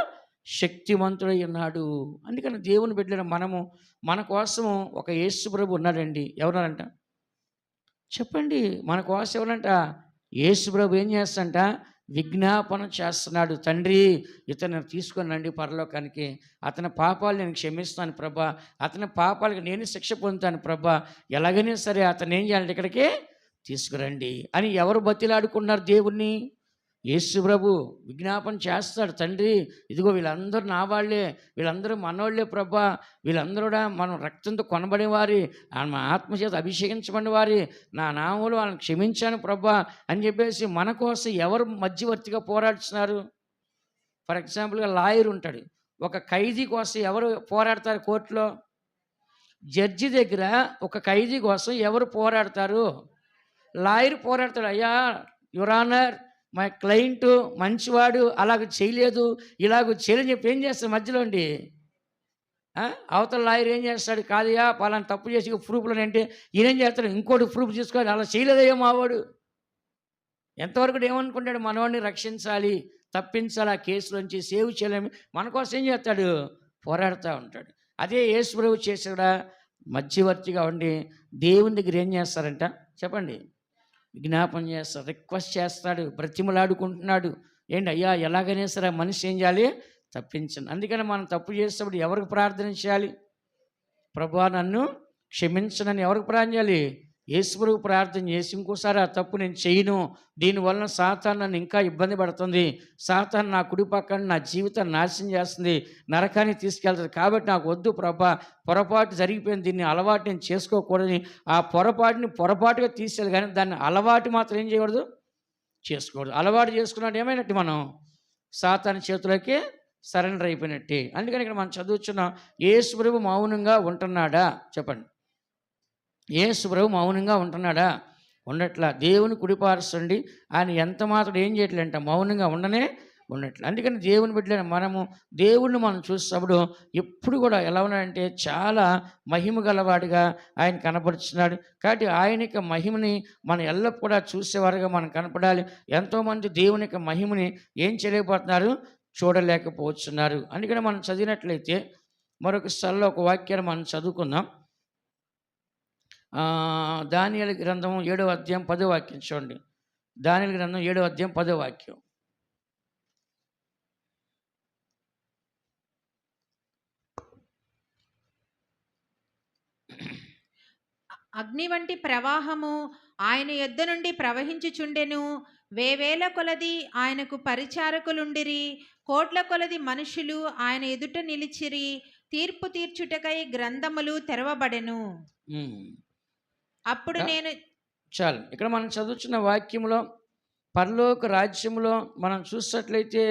శక్తిమంతుడై ఉన్నాడు. అందుకని దేవుని బిడ్డలైన మనము, మన కోసము ఒక యేసు ప్రభు ఉన్నాడండి. ఎవరంట చెప్పండి? మన కోసం ఎవరంట? యేసు ప్రభు ఏం చేస్తాడంట, విజ్ఞాపన చేస్తున్నాడు. తండ్రి, ఇతను తీసుకొని రండి పరలోకానికి, అతని పాపాలు నేను క్షమిస్తాను ప్రభా, అతని పాపాలకు నేను శిక్ష పొందుతాను ప్రభా, ఎలాగైనా సరే అతను ఏం చేయాలంటే ఇక్కడికి తీసుకురండి అని ఎవరు బతిలాడుకున్నారు దేవుణ్ణి? యేసు ప్రభు విజ్ఞాపన చేస్తాడు. తండ్రి, ఇదిగో వీళ్ళందరూ నా వాళ్ళే, వీళ్ళందరూ మనోళ్ళే ప్రభా, వీళ్ళందరూ మనం రక్తంతో కొనబడేవారి, మా ఆత్మచేత అభిషేకించబడిన వారి, నా నామంలో వాళ్ళని క్షమించాను ప్రభా అని చెప్పేసి మన కోసం ఎవరు మధ్యవర్తిగా పోరాడుతున్నారు? ఫర్ ఎగ్జాంపుల్గా లాయర్ ఉంటాడు. ఒక ఖైదీ కోసం ఎవరు పోరాడతారు కోర్టులో? జడ్జి దగ్గర ఒక ఖైదీ కోసం ఎవరు పోరాడతారు? లాయర్ పోరాడతాడు. అయ్యా యువర్ ఆనర్, మా క్లయింట్ మంచివాడు, అలాగ చేయలేదు, ఇలాగ చేయలేని చెప్పి ఏం చేస్తాడు మధ్యలో అండి? అవతల లాయర్ ఏం చేస్తాడు, కాదయ్యా పలానా తప్పు చేసి ప్రూఫ్లు అంటే ఈయనేం చేస్తాడు, ఇంకోటి ప్రూఫ్ తీసుకోవాలి, అలా చేయలేదయ్యా మావాడు. ఎంతవరకు ఏమనుకుంటాడు, మనవాడిని రక్షించాలి, తప్పించాలి, ఆ కేసులోంచి సేవ్ చేయాలని మన కోసం ఏం చేస్తాడు, పోరాడుతూ ఉంటాడు. అదే యేసు ప్రభు చేసాడా, మధ్యవర్తిగా ఉండి దేవుని దగ్గర ఏం చేస్తారంట చెప్పండి, విజ్ఞాపన చేస్తాడు, రిక్వెస్ట్ చేస్తాడు, బ్రతిమలాడుకుంటున్నాడు. ఏంటి అయ్యా ఎలాగైనా సరే మనిషి ఏం చేయాలి, తప్పించండి. అందుకని మనం తప్పు చేసేటప్పుడు ఎవరికి ప్రార్థన చేయాలి? ప్రభువా నన్ను క్షమించనని ఎవరికి ప్రార్థన చేయాలి? యేసు ప్రభువు ప్రార్థన చేసి, ఇంకోసారి ఆ తప్పు నేను చేయను, దీనివలన సాతాను నన్ను ఇంకా ఇబ్బంది పడుతుంది, సాతాను నా కుడి పక్కన నా జీవితాన్ని నాశనం చేస్తుంది, నరకాన్ని తీసుకెళ్తుంది, కాబట్టి నాకు వద్దు ప్రభా, పొరపాటు జరిగిపోయింది, దీన్ని అలవాటు నేను చేసుకోకూడదని ఆ పొరపాటుగా తీసేయాలి, కానీ దాన్ని అలవాటు మాత్రం ఏం చేయకూడదు, చేసుకోకూడదు. అలవాటు చేసుకున్నట్టు ఏమైనట్టు మనం సాతాను చేతులకి సరెండర్ అయిపోయినట్టే. అందుకని ఇక్కడ మనం చదువుతున్నాం, యేసు ప్రభు మౌనంగా ఉంటున్నాడా చెప్పండి? యేసు ప్రభు మౌనంగా ఉంటున్నాడా? ఉండట్లా. దేవుని కుడిపార్శ్వండి ఆయన ఎంత మాత్రం ఏం చేయట్లేదంట, మౌనంగా ఉండట్లే. అందుకని దేవుని బిడ్డలైన మనము దేవుణ్ణి మనం చూసినప్పుడు ఎప్పుడు కూడా ఎలా ఉన్నాడంటే చాలా మహిమ గలవాడిగా ఆయన కనపరుస్తున్నాడు. కాబట్టి ఆయన యొక్క మహిమని మనం ఎల్లప్పుడూ కూడా చూసేవారుగా మనం కనపడాలి. ఎంతోమంది దేవుని యొక్క మహిమని ఏం చేయలేకపోతున్నారు, చూడలేకపోతున్నారు. అందుకని మనం చదివినట్లయితే మరొక స్థలంలో ఒక వాక్యాన్ని మనం చదువుకుందాం. దానియేలు గ్రంథం 7వ అధ్యాయం 10వ వాక్యం చూడండి. దానియేలు గ్రంథం 7వ అధ్యాయం 10వ వాక్యం. అగ్ని వంటి ప్రవాహము ఆయన యొద్ద నుండి ప్రవహించుచుండెను. వేవేల కొలది ఆయనకు పరిచారకులుండిరి. కోట్ల కొలది మనుషులు ఆయన ఎదుట నిలిచిరి. తీర్పు తీర్చుటకై గ్రంథములు తెరవబడెను. అప్పుడు నేను చాలు. ఇక్కడ మనం చదువుతున్న వాక్యంలో పరలోక రాజ్యంలో మనం చూసినట్లయితే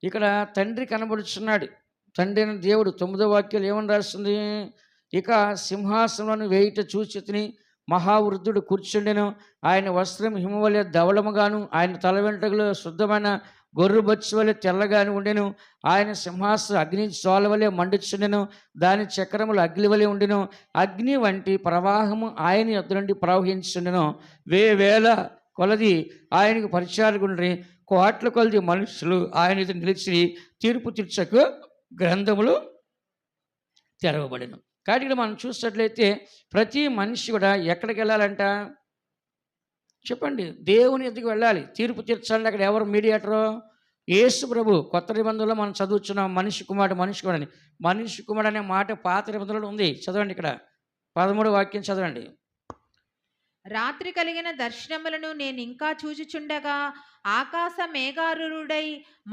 ఇక్కడ తండ్రి కనబడుచున్నాడు. తండ్రి అయిన దేవుడు 9వ వాక్యాలు ఏమని రాస్తుంది? ఇక సింహాసనంలో వేయుట చూచితిని, మహావృద్ధుడు కూర్చుండెను. ఆయన వస్త్రం హిమవలె ధవళముగాను, ఆయన తల వెంట్రుకలు శుద్ధమైన గొర్రె బొచ్చు వలె తెల్లగాను ఉండెను. ఆయన సింహాసనం అగ్ని జ్వాల వలె మండుచుండెను. దాని చక్రములు అగ్ని వలె ఉండెను. అగ్ని వంటి ప్రవాహము ఆయన యొద్ద నుండి ప్రవహించుండెను. వేవేల కొలది ఆయనకు పరిచారకులుండ్రి. కోట్ల కొలది మనుషులు ఆయన ఎదుట నిలిచి తీర్పు తీర్చకు గ్రంథములు తెరవబడెను. కాబట్టి ఇక్కడ మనం చూసినట్లయితే ప్రతి మనిషి కూడా ఎక్కడికి వెళ్ళాలంట చెప్పండి? దేవుని ఎదుగు వెళ్ళాలి. తీర్పు తీర్చాలంటే అక్కడ ఎవరు మీడియేటరు? యేసు ప్రభు. కొత్త నిబంధనలో మనం చదువుతున్నాం మనిషి కుమారుడు అని. మనిషి కుమారుడు అనే మాట పాత నిబంధనలో ఉంది. చదవండి, ఇక్కడ 13వ వాక్యం చదవండి. రాత్రి కలిగిన దర్శనములను నేను ఇంకా చూచుచుండగా ఆకాశ మేఘారుడై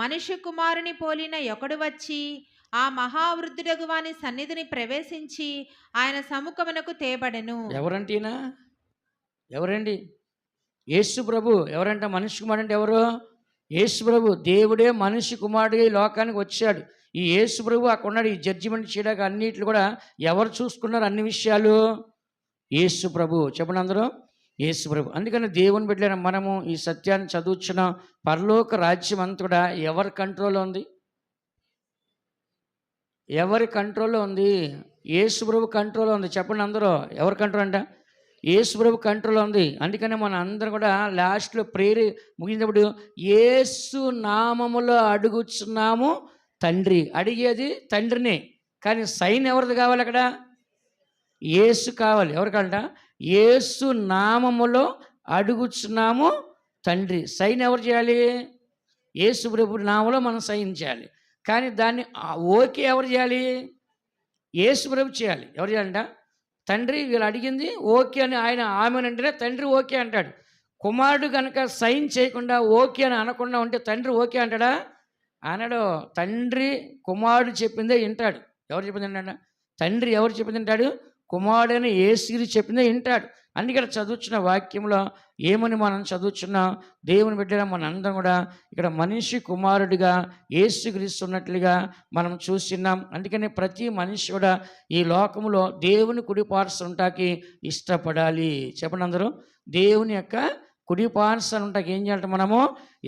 మనిషి కుమారుని పోలిన ఒకడు వచ్చి ఆ మహావృద్ధుడగు వాని సన్నిధిని ప్రవేశించి ఆయన సముఖమునకు తేబడెను. ఎవరండి? యేసు ప్రభు. ఎవరంట? మనిషి కుమారుడు అంటే ఎవరు? యేసు ప్రభు. దేవుడే మనిషి కుమారుడిగా ఈ లోకానికి వచ్చాడు. ఈ యేసు ప్రభు అక్కడ ఉన్నాడు. ఈ జడ్జిమెంట్ చేయడానికి అన్నిట్లు కూడా ఎవరు చూసుకున్నారు? అన్ని విషయాలు యేసు ప్రభు. చెప్పండి అందరూ, యేసు ప్రభు. అందుకని దేవుని బిడ్డలైన మనము ఈ సత్యాన్ని చదువుచున్న పరలోక రాజ్యం అంతా కూడా ఎవరి కంట్రోల్లో ఉంది? ఎవరి కంట్రోల్లో ఉంది? యేసు ప్రభు కంట్రోల్లో ఉంది. చెప్పండి అందరూ, ఎవరి కంట్రోల్ అంట? యేసు ప్రభు కంట్రోల్లో ఉంది. అందుకనే మన అందరం కూడా లాస్ట్లో ప్రేయర్ ముగించినప్పుడు యేసు నామములో అడుగుచున్నాము తండ్రి. అడిగేది తండ్రిని, కానీ సైన్ ఎవరిది కావాలి? అక్కడ యేసు కావాలి. ఎవరికంట? యేసు నామములో అడుగుచున్నాము తండ్రి. సైన్ ఎవరు చేయాలి? యేసు ప్రభు నామములో మనం సైన్ చేయాలి. కానీ దాన్ని ఓకే ఎవరు చేయాలి? యేసు ప్రభు చేయాలి. ఎవరు చేయాలంట? తండ్రి వీళ్ళు అడిగింది ఓకే అని ఆయన ఆమెనంటేనే తండ్రి ఓకే అంటాడు. కుమారుడు కనుక సైన్ చేయకుండా ఓకే అని అనకుండా ఉంటే తండ్రి ఓకే అంటాడా? అనడు. తండ్రి కుమారుడు చెప్పిందే వింటాడు. ఎవరు చెప్పింది వింటాడు? తండ్రి ఎవరు చెప్పింది వింటాడు? కుమారుడైన యేసు చెప్పిందే వింటాడు. అందుకే చదువుతున్న వాక్యంలో ఏమని మనం చదువుతున్న దేవుని బిడ్డగా మన అందరం కూడా ఇక్కడ మనిషి కుమారుడిగా యేసుక్రీస్తు ఉన్నట్లుగా మనం చూస్తున్నాం. అందుకని ప్రతి మనిషి కూడా ఈ లోకంలో దేవుని కుడిపార్శ్వం ఉంటాకి ఇష్టపడాలి. చెప్పండి అందరూ, దేవుని యొక్క కుడి పార్శ్వం ఉంటాకి ఏం చేయాలంటే మనము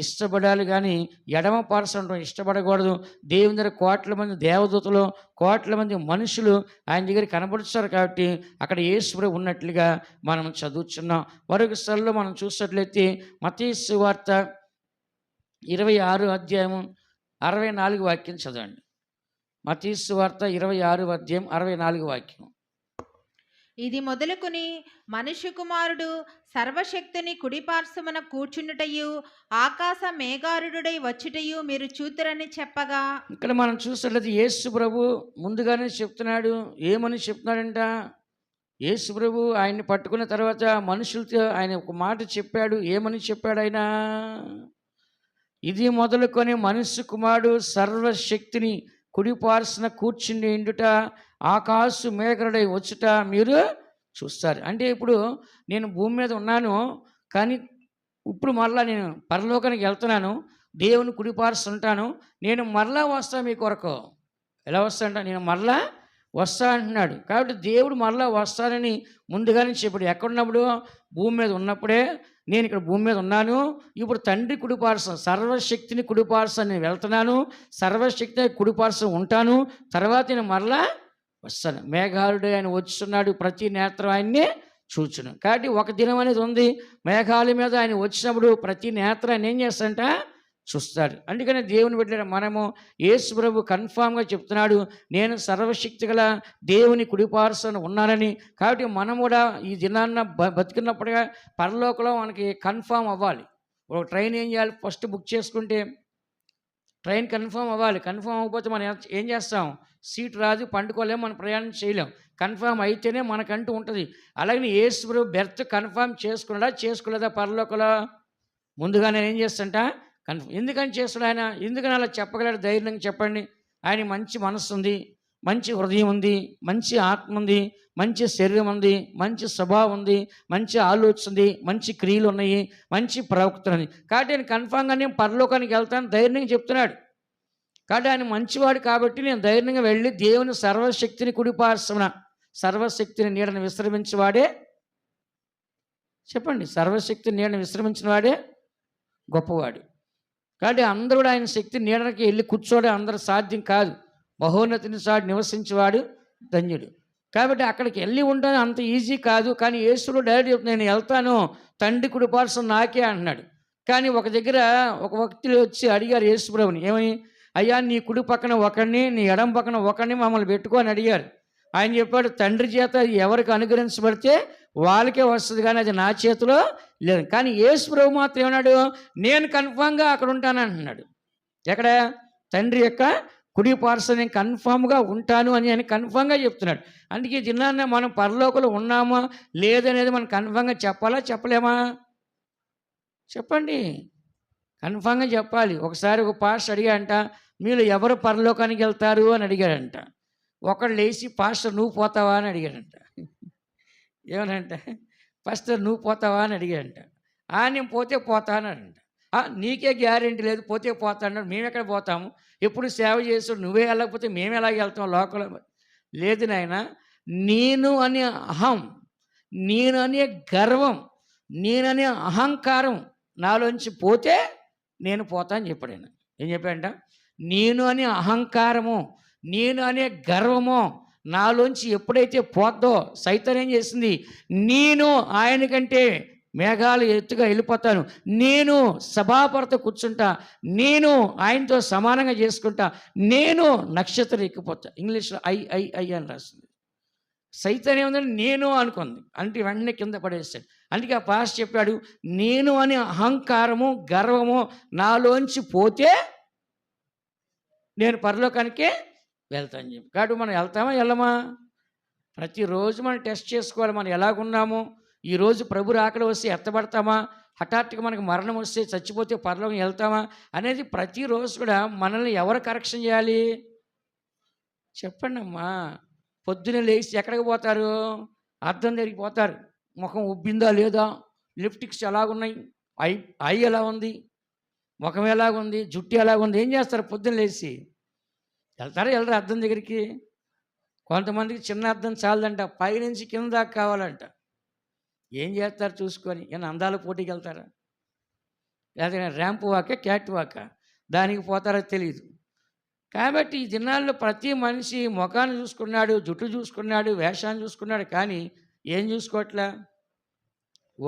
ఇష్టపడాలి, కానీ ఎడమ పార్శ్వం ఉంటాం ఇష్టపడకూడదు. దేవుని దగ్గర కోట్ల మంది దేవదూతలు, కోట్ల మంది మనుషులు ఆయన దగ్గర కనబడుస్తారు. కాబట్టి అక్కడ యేసు ప్రభు ఉన్నట్లుగా మనం చదువుతున్నాం. మరొక స్థలంలో మనం చూసినట్లయితే మత్తయి సువార్త 26వ అధ్యాయం 64వ వాక్యం చదవండి. మత్తయి సువార్త 26వ అధ్యాయం 64వ వాక్యం. ఇది మొదలుకొని మనుష్య కుమారుడు సర్వశక్తిని కుడిపార్శ్వమున కూర్చుండుటయు ఆకాశ మేఘారుడై వచ్చుటయు మీరు చూతురని చెప్పగా, ఇక్కడ మనం చూసినట్లయితే యేసు ప్రభు ముందుగానే చెప్తున్నాడు. ఏమని చెప్తున్నాడంట? యేసు ప్రభు ఆయన్ని పట్టుకున్న తర్వాత మనుషులతో ఆయన ఒక మాట చెప్పాడు. ఏమని చెప్పాడు ఆయన? ఇది మొదలుకొని మనుష్య కుమారుడు సర్వశక్తిని కుడిపార్శ్వన కూర్చుని ఇండుట ఆకాశ మేఘరుడై వచ్చుట మీరు చూస్తారు. అంటే ఇప్పుడు నేను భూమి మీద ఉన్నాను, కానీ ఇప్పుడు మరలా నేను పరలోకానికి వెళ్తున్నాను, దేవుని కుడిపార్శ్వన ఉంటాను. నేను మరలా వస్తాను మీ కొరకు. ఎలా వస్తానంట? నేను మరలా వస్తా అంటున్నాడు. కాబట్టి దేవుడు మరలా వస్తానని ముందుగానే చెప్పాడు. ఎక్కడున్నప్పుడు? భూమి మీద ఉన్నప్పుడే, నేను ఇక్కడ భూమి మీద ఉన్నాను, ఇప్పుడు తండ్రి కుడిపార్శ్వం సర్వశక్తిని కుడిపార్శ్వం నేను వెళ్తున్నాను, సర్వశక్తి కుడిపార్శ్వం ఉంటాను, తర్వాత నేను మరలా వస్తాను. మేఘాలుడు ఆయన వచ్చున్నాడు, ప్రతి నేత్రం ఆయన్ని చూచును. కాబట్టి ఒక దినం అనేది ఉంది, మేఘాల మీద ఆయన వచ్చినప్పుడు ప్రతి నేత్రాన్ని ఏం చేస్తాడంట? చూస్తాడు. అందుకని దేవుని బిడ్డలారా, మనము యేసు ప్రభు కన్ఫామ్గా చెప్తున్నాడు, నేను సర్వశక్తి గల దేవుని కుడిపార్శ్వన ఉన్నానని. కాబట్టి మనం కూడా ఈ దినాన్న బతికినప్పుడుగా పరలోకంలో మనకి కన్ఫామ్ అవ్వాలి. ఒక ట్రైన్ ఏం చేయాలి? ఫస్ట్ బుక్ చేసుకుంటే ట్రైన్ కన్ఫామ్ అవ్వాలి. కన్ఫామ్ అవ్వకపోతే మనం ఏం చేస్తాం? సీట్ రాదు, పండుకోలేము, మనం ప్రయాణం చేయలేం. కన్ఫామ్ అయితేనే మనకంటూ ఉంటుంది. అలాగే యేసు ప్రభు బెర్త్ కన్ఫామ్ చేసుకోలేదా పరలోకంలో? ముందుగానే ఏం చేస్తుంట? కన్ఫర్మ్. ఎందుకని చేస్తాడు ఆయన? ఎందుకని అలా చెప్పగలడు? ధైర్యంగా చెప్పండి. ఆయన మంచి మనస్సు ఉంది, మంచి హృదయం ఉంది, మంచి ఆత్మ ఉంది, మంచి శరీరం ఉంది, మంచి స్వభావం ఉంది, మంచి ఆలోచన ఉంది, మంచి క్రియలు ఉన్నాయి, మంచి ప్రవక్త ఉంది. కాబట్టి ఆయన కన్ఫామ్గా నేను పరలోకానికి వెళ్తాను ధైర్యంగా చెప్తున్నాడు. కాబట్టి ఆయన మంచివాడు కాబట్టి నేను ధైర్యంగా వెళ్ళి దేవుని సర్వశక్తిని కుడిపార్శ్వన, సర్వశక్తిని నీడను విశ్రమించిన వాడే, చెప్పండి, సర్వశక్తిని నీడను విశ్రమించిన వాడే గొప్పవాడు. కాబట్టి అందరూ కూడా ఆయన శక్తి నీడకి వెళ్ళి కూర్చోవడం అందరూ సాధ్యం కాదు. మహోన్నతిని సాటి నివసించేవాడు ధన్యుడు. కాబట్టి అక్కడికి వెళ్ళి ఉండడం అంత ఈజీ కాదు. కానీ యేసుడు డైరెక్ట్ చెప్తున్నాడు, నేను వెళ్తాను, తండ్రి కుడిపార్శ్వం నాకే అంటున్నాడు. కానీ ఒక దగ్గర ఒక వ్యక్తులు వచ్చి అడిగారు యేసు ప్రభుని, ఏమని? అయ్యా, నీ కుడి పక్కన ఒకడిని, నీ ఎడం పక్కన ఒకడిని మమ్మల్ని పెట్టుకొని అడిగారు. ఆయన చెప్పాడు, తండ్రి చేత ఎవరికి అనుగ్రహించబడితే వాళ్ళకే వస్తుంది, కానీ అది నా చేతిలో లేదు. కానీ యేసు ప్రభు మాత్రం ఏమన్నాడు? నేను కన్ఫామ్గా అక్కడ ఉంటానంటున్నాడు. ఎక్కడ? తండ్రి యొక్క కుడి పార్శ్వం నేను కన్ఫామ్గా ఉంటాను అని ఆయన కన్ఫామ్గా చెప్తున్నాడు. అందుకే దినాన్న మనం పరలోకంలో ఉన్నామా లేదనేది మనం కన్ఫామ్గా చెప్పాలా చెప్పలేమా? చెప్పండి, కన్ఫామ్గా చెప్పాలి. ఒకసారి ఒక పాస్టర్ అడిగాడంట, మీరు ఎవరు పరలోకానికి వెళ్తారు అని అడిగాడంట. ఒకడు లేచి, పాస్టర్ నువ్వు పోతావా అని అడిగాడంట. ఏమనంట? పాస్టర్ నువ్వు పోతావా అని అడిగాడంట. నేను పోతే పోతానంట. నీకే గ్యారెంటీ లేదు, పోతే పోతా అన్నాడు. మేము ఎక్కడ పోతాము? ఎప్పుడు సేవ చేస్తాడు, నువ్వే వెళ్ళకపోతే మేము ఎలాగ వెళ్తాం లోకంలో? లేదు నాయన, నేను అనే అహం, నేను అనే గర్వం, నేననే అహంకారం నాలోంచి పోతే నేను పోతా అని చెప్పాడు ఆయన. ఏం చెప్పాడంట? నేను అనే అహంకారము, నేను అనే గర్వము నాలోంచి ఎప్పుడైతే పోద్దో, సైతాన్ ఏం చేసింది? నేను ఆయన కంటే మేఘాలు ఎత్తుగా వెళ్ళిపోతాను, నేను సభాపరత కూర్చుంటా, నేను ఆయనతో సమానంగా చేసుకుంటా, నేను నక్షత్రం ఎక్కిపోతా. ఇంగ్లీష్లో ఐ అని రాస్తుంది. సైతాన్ ఏముందంటే నేను అనుకుంది, అంటే వెంటనే కింద పడేస్తాడు. అందుకే ఆ పాస్ చెప్పాడు, నేను అనే అహంకారము గర్వము నాలోంచి పోతే నేను పరలోకానికే వెళ్తాను చెప్పి. కాబట్టి మనం వెళ్తామా వెళ్ళమా? ప్రతిరోజు మనం టెస్ట్ చేసుకోవాలి, మనం ఎలాగున్నాము. ఈరోజు ప్రభు రాకడ వస్తే ఎత్తబడతామా, హఠాత్తుగా మనకు మరణం వస్తే చచ్చిపోతే పరలోకం వెళ్తామా అనేది ప్రతిరోజు కూడా మనల్ని ఎవరు కరెక్షన్ చేయాలి? చెప్పండి అమ్మా. పొద్దున లేచి ఎక్కడికి పోతారు? అద్దం దగ్గరికి పోతారు. ముఖం ఉబ్బిందా లేదా, లిప్టిక్స్ ఎలాగున్నాయి, ఐ ఎలా ఉంది, ముఖం ఎలాగుంది, జుట్టు ఎలాగుంది, ఏం చేస్తారు? పొద్దున్న లేచి వెళ్తారా వెళ్ళరా అద్దం దగ్గరికి? కొంతమందికి చిన్న అద్దం చాలదంట, పైనుంచి కింద దాకా కావాలంట. ఏం చేస్తారు చూసుకొని? ఏమన్నా అందాల పోటీకి వెళ్తారా? లేదా ర్యాంప్ వాక క్యాట్ వాక దానికి పోతారో తెలియదు. కాబట్టి ఈ దినాల్లో ప్రతి మనిషి ముఖాన్ని చూసుకున్నాడు, జుట్టు చూసుకున్నాడు, వేషాన్ని చూసుకున్నాడు, కానీ ఏం చూసుకోవట్లే?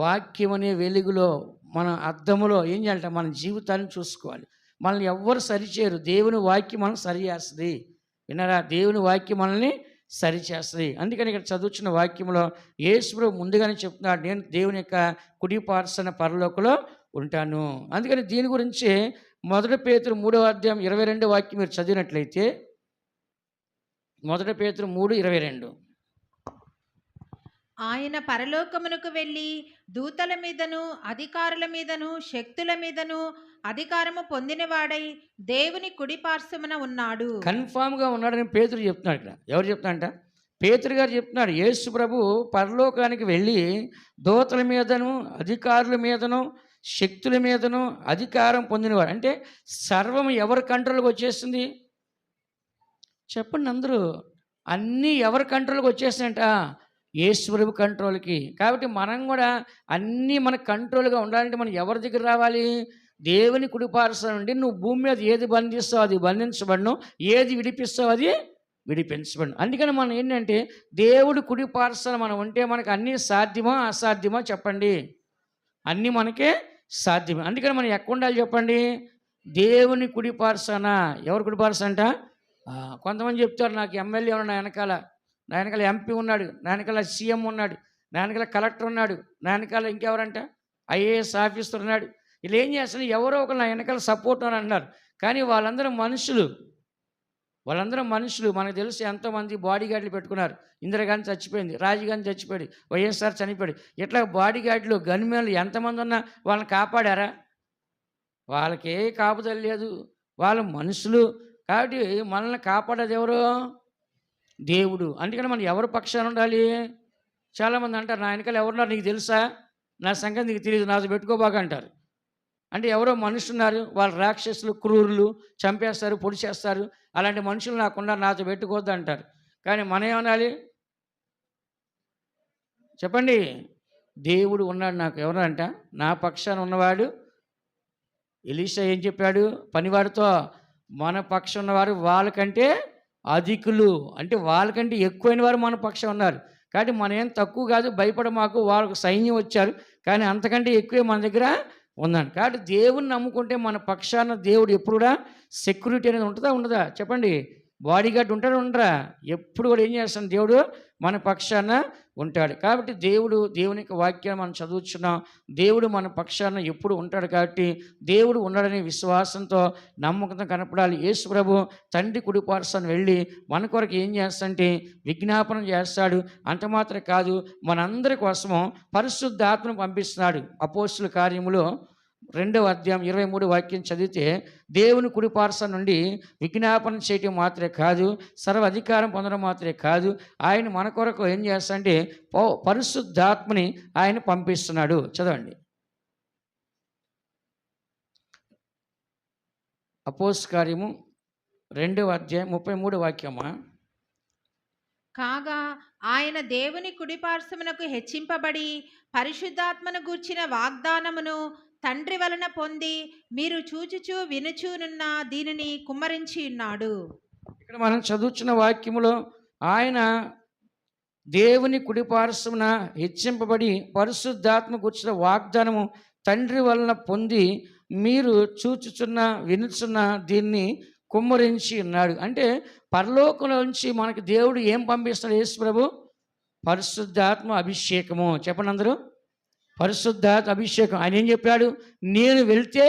వాక్యం అనే వెలుగులో మన అద్దములో ఏం చేయాలంటే మన జీవితాన్ని చూసుకోవాలి. మనల్ని ఎవ్వరు సరిచేయరు, దేవుని వాక్యం మనం సరిచేస్తుంది. విన్నారా? దేవుని వాక్యం మనల్ని సరిచేస్తుంది. అందుకని ఇక్కడ చదువుతున్న వాక్యంలో యేసు ప్రభువు ముందుగానే చెప్తున్నాడు, నేను దేవుని యొక్క కుడి పార్శ్వన పరలోకంలో ఉంటాను. అందుకని దీని గురించి 1 పేతురు 3వ అధ్యాయం 22వ వాక్యం మీరు చదివినట్లయితే, 1 పేతురు 3:22, ఆయన పరలోకమునకు వెళ్ళి దూతల మీదను అధికారుల మీదను శక్తుల మీదను అధికారము పొందినవాడై దేవుని కుడి పార్శ్వమున ఉన్నాడు. కన్ఫామ్గా ఉన్నాడని పేతురు చెప్తున్నాడు. ఇక్కడ ఎవరు చెప్తున్నాడంట? పేతురు గారు చెప్తున్నాడు. యేసు ప్రభు పరలోకానికి వెళ్ళి దూతల మీదను అధికారుల మీదను శక్తుల మీదను అధికారం పొందినవాడు. అంటే సర్వం ఎవరి కంట్రోల్కి వచ్చేస్తుంది? చెప్పండి అందరూ. అన్నీ ఎవరి కంట్రోల్కి వచ్చేసాయంట? యేసుప్రభు కంట్రోల్కి. కాబట్టి మనం కూడా అన్నీ మన కంట్రోల్గా ఉండాలంటే మనం ఎవరి దగ్గర రావాలి? దేవుని కుడిపార్శ్వం నుండి నువ్వు భూమి మీద ఏది బంధిస్తావు అది బంధించబడను, ఏది విడిపిస్తావు అది విడిపించబడను. అందుకని మనం ఏంటంటే దేవుడి కుడిపార్శ్వం మనం ఉంటే మనకు అన్నీ సాధ్యమా అసాధ్యమా చెప్పండి? అన్నీ మనకే సాధ్యమే. అందుకని మనం ఎక్కడ ఉండాలి చెప్పండి? దేవుని కుడిపార్శ్వన. ఎవరి కుడిపార్శ్వం అంట? కొంతమంది చెప్తారు, నాకు ఎమ్మెల్యే ఉన్నాడు నా వెనకాల ఎంపీ ఉన్నాడు, నా వెనకాల సీఎం ఉన్నాడు, నా వెనకాల కలెక్టర్ ఉన్నాడు, నా వెనకాల ఇంకెవరంట ఐఏఎస్ ఆఫీసర్ ఉన్నాడు. వీళ్ళు ఏం చేస్తారు? ఎవరో ఒకరు నా వెనకాల సపోర్ట్ అని అన్నారు. కానీ వాళ్ళందరూ మనుషులు. మనకు తెలుసు ఎంతోమంది బాడీ గార్డులు పెట్టుకున్నారు. ఇందిరాగాంధీ చచ్చిపోయింది, రాజీవ్ గాంధీ చచ్చిపోయాడు, వైఎస్ఆర్ చనిపోయాడు. ఇట్లా బాడీ గార్డులు గన్మెన్లు ఎంతమంది ఉన్నా వాళ్ళని కాపాడారా? వాళ్ళకే కాపుదల లేదు. వాళ్ళు మనుషులు. కాబట్టి మనల్ని కాపాడేది ఎవరు? దేవుడు. అందుకని మనం ఎవరి పక్షాన ఉండాలి? చాలామంది అంటారు, నా వెనకాల ఎవరున్నారు నీకు తెలుసా? నా సంగతి నీకు తెలియదు, నాతో పెట్టుకోబాగా అంటారు. అంటే ఎవరో మనుషులు ఉన్నారు, వాళ్ళు రాక్షసులు, క్రూరులు, చంపేస్తారు, పొడి చేస్తారు. అలాంటి మనుషులు నాకున్నా, నాతో పెట్టుకోవద్దు అంటారు. కానీ మనం ఏమనాలి చెప్పండి? దేవుడు ఉన్నాడు నాకు. ఎవరంట? నా పక్షాన ఉన్నవాడు. ఎలీషా ఏం చెప్పాడు పనివాడితో? మన పక్షం ఉన్నవారు వాళ్ళకంటే అధికులు. అంటే వాళ్ళకంటే ఎక్కువైన వారు మన పక్షం ఉన్నారు. కాబట్టి మనం ఏం తక్కువ కాదు, భయపడ మాకు. వాళ్ళకు సైన్యం వచ్చారు, కానీ అంతకంటే ఎక్కువే మన దగ్గర ఉందండి. కాబట్టి దేవుని నమ్ముకుంటే మన పక్షాన దేవుడు ఎప్పుడు కూడా సెక్యూరిటీ అనేది ఉంటుందా ఉండదా చెప్పండి? బాడీ గార్డ్ ఉంటాడు ఉండరా? ఎప్పుడు కూడా ఏం చేస్తాడు? దేవుడు మన పక్షాన ఉంటాడు. కాబట్టి దేవుని యొక్క వాక్యాన్ని మనం చదువుతున్నాం. దేవుడు మన పక్షాన ఎప్పుడు ఉంటాడు. కాబట్టి దేవుడు ఉన్నాడనే విశ్వాసంతో నమ్మకంతో కనపడాలి. యేసు ప్రభు తండ్రి కుడిపార్శ్వాన వెళ్ళి మన కొరకు ఏం చేస్తాడంటే విజ్ఞాపనం చేస్తాడు. అంత మాత్రం కాదు, మనందరి కోసము పరిశుద్ధాత్మను పంపిస్తున్నాడు. అపోస్తుల కార్యములో 2వ అధ్యాయం 23 వాక్యం చదివితే దేవుని కుడిపార్శ్వం నుండి విజ్ఞాపనం చేయటం మాత్రమే కాదు, సర్వ అధికారం పొందడం మాత్రమే కాదు, ఆయన మన కొరకు ఏం చేస్తాడంటే పరిశుద్ధాత్మని ఆయన పంపిస్తున్నాడు. చదవండి. అపోస్తల కార్యము 2వ అధ్యాయం 33 వాక్యమా. కాగా ఆయన దేవుని కుడిపార్శ్వమునకు హెచ్చింపబడి పరిశుద్ధాత్మను గూర్చిన వాగ్దానమును తండ్రి వలన పొంది మీరు చూచుచూ వినుచూనున్న దీనిని కుమ్మరించి ఉన్నాడు. ఇక్కడ మనం చదువుతున్న వాక్యములో ఆయన దేవుని కుడిపార్శ్వమున హెచ్చింపబడి పరిశుద్ధాత్మ గూర్చిన వాగ్దానము తండ్రి వలన పొంది మీరు చూచుచున్న వినుచున్న దీన్ని కుమ్మరించి ఉన్నాడు. అంటే పరలోకంలో నుంచి మనకి దేవుడు ఏం పంపిస్తాడు? యేసు ప్రభు పరిశుద్ధాత్మ అభిషేకము. చెప్పండి అందరూ, పరిశుద్ధాత్మ అభిషేకం. ఆయన ఏం చెప్పాడు? నేను వెళ్తే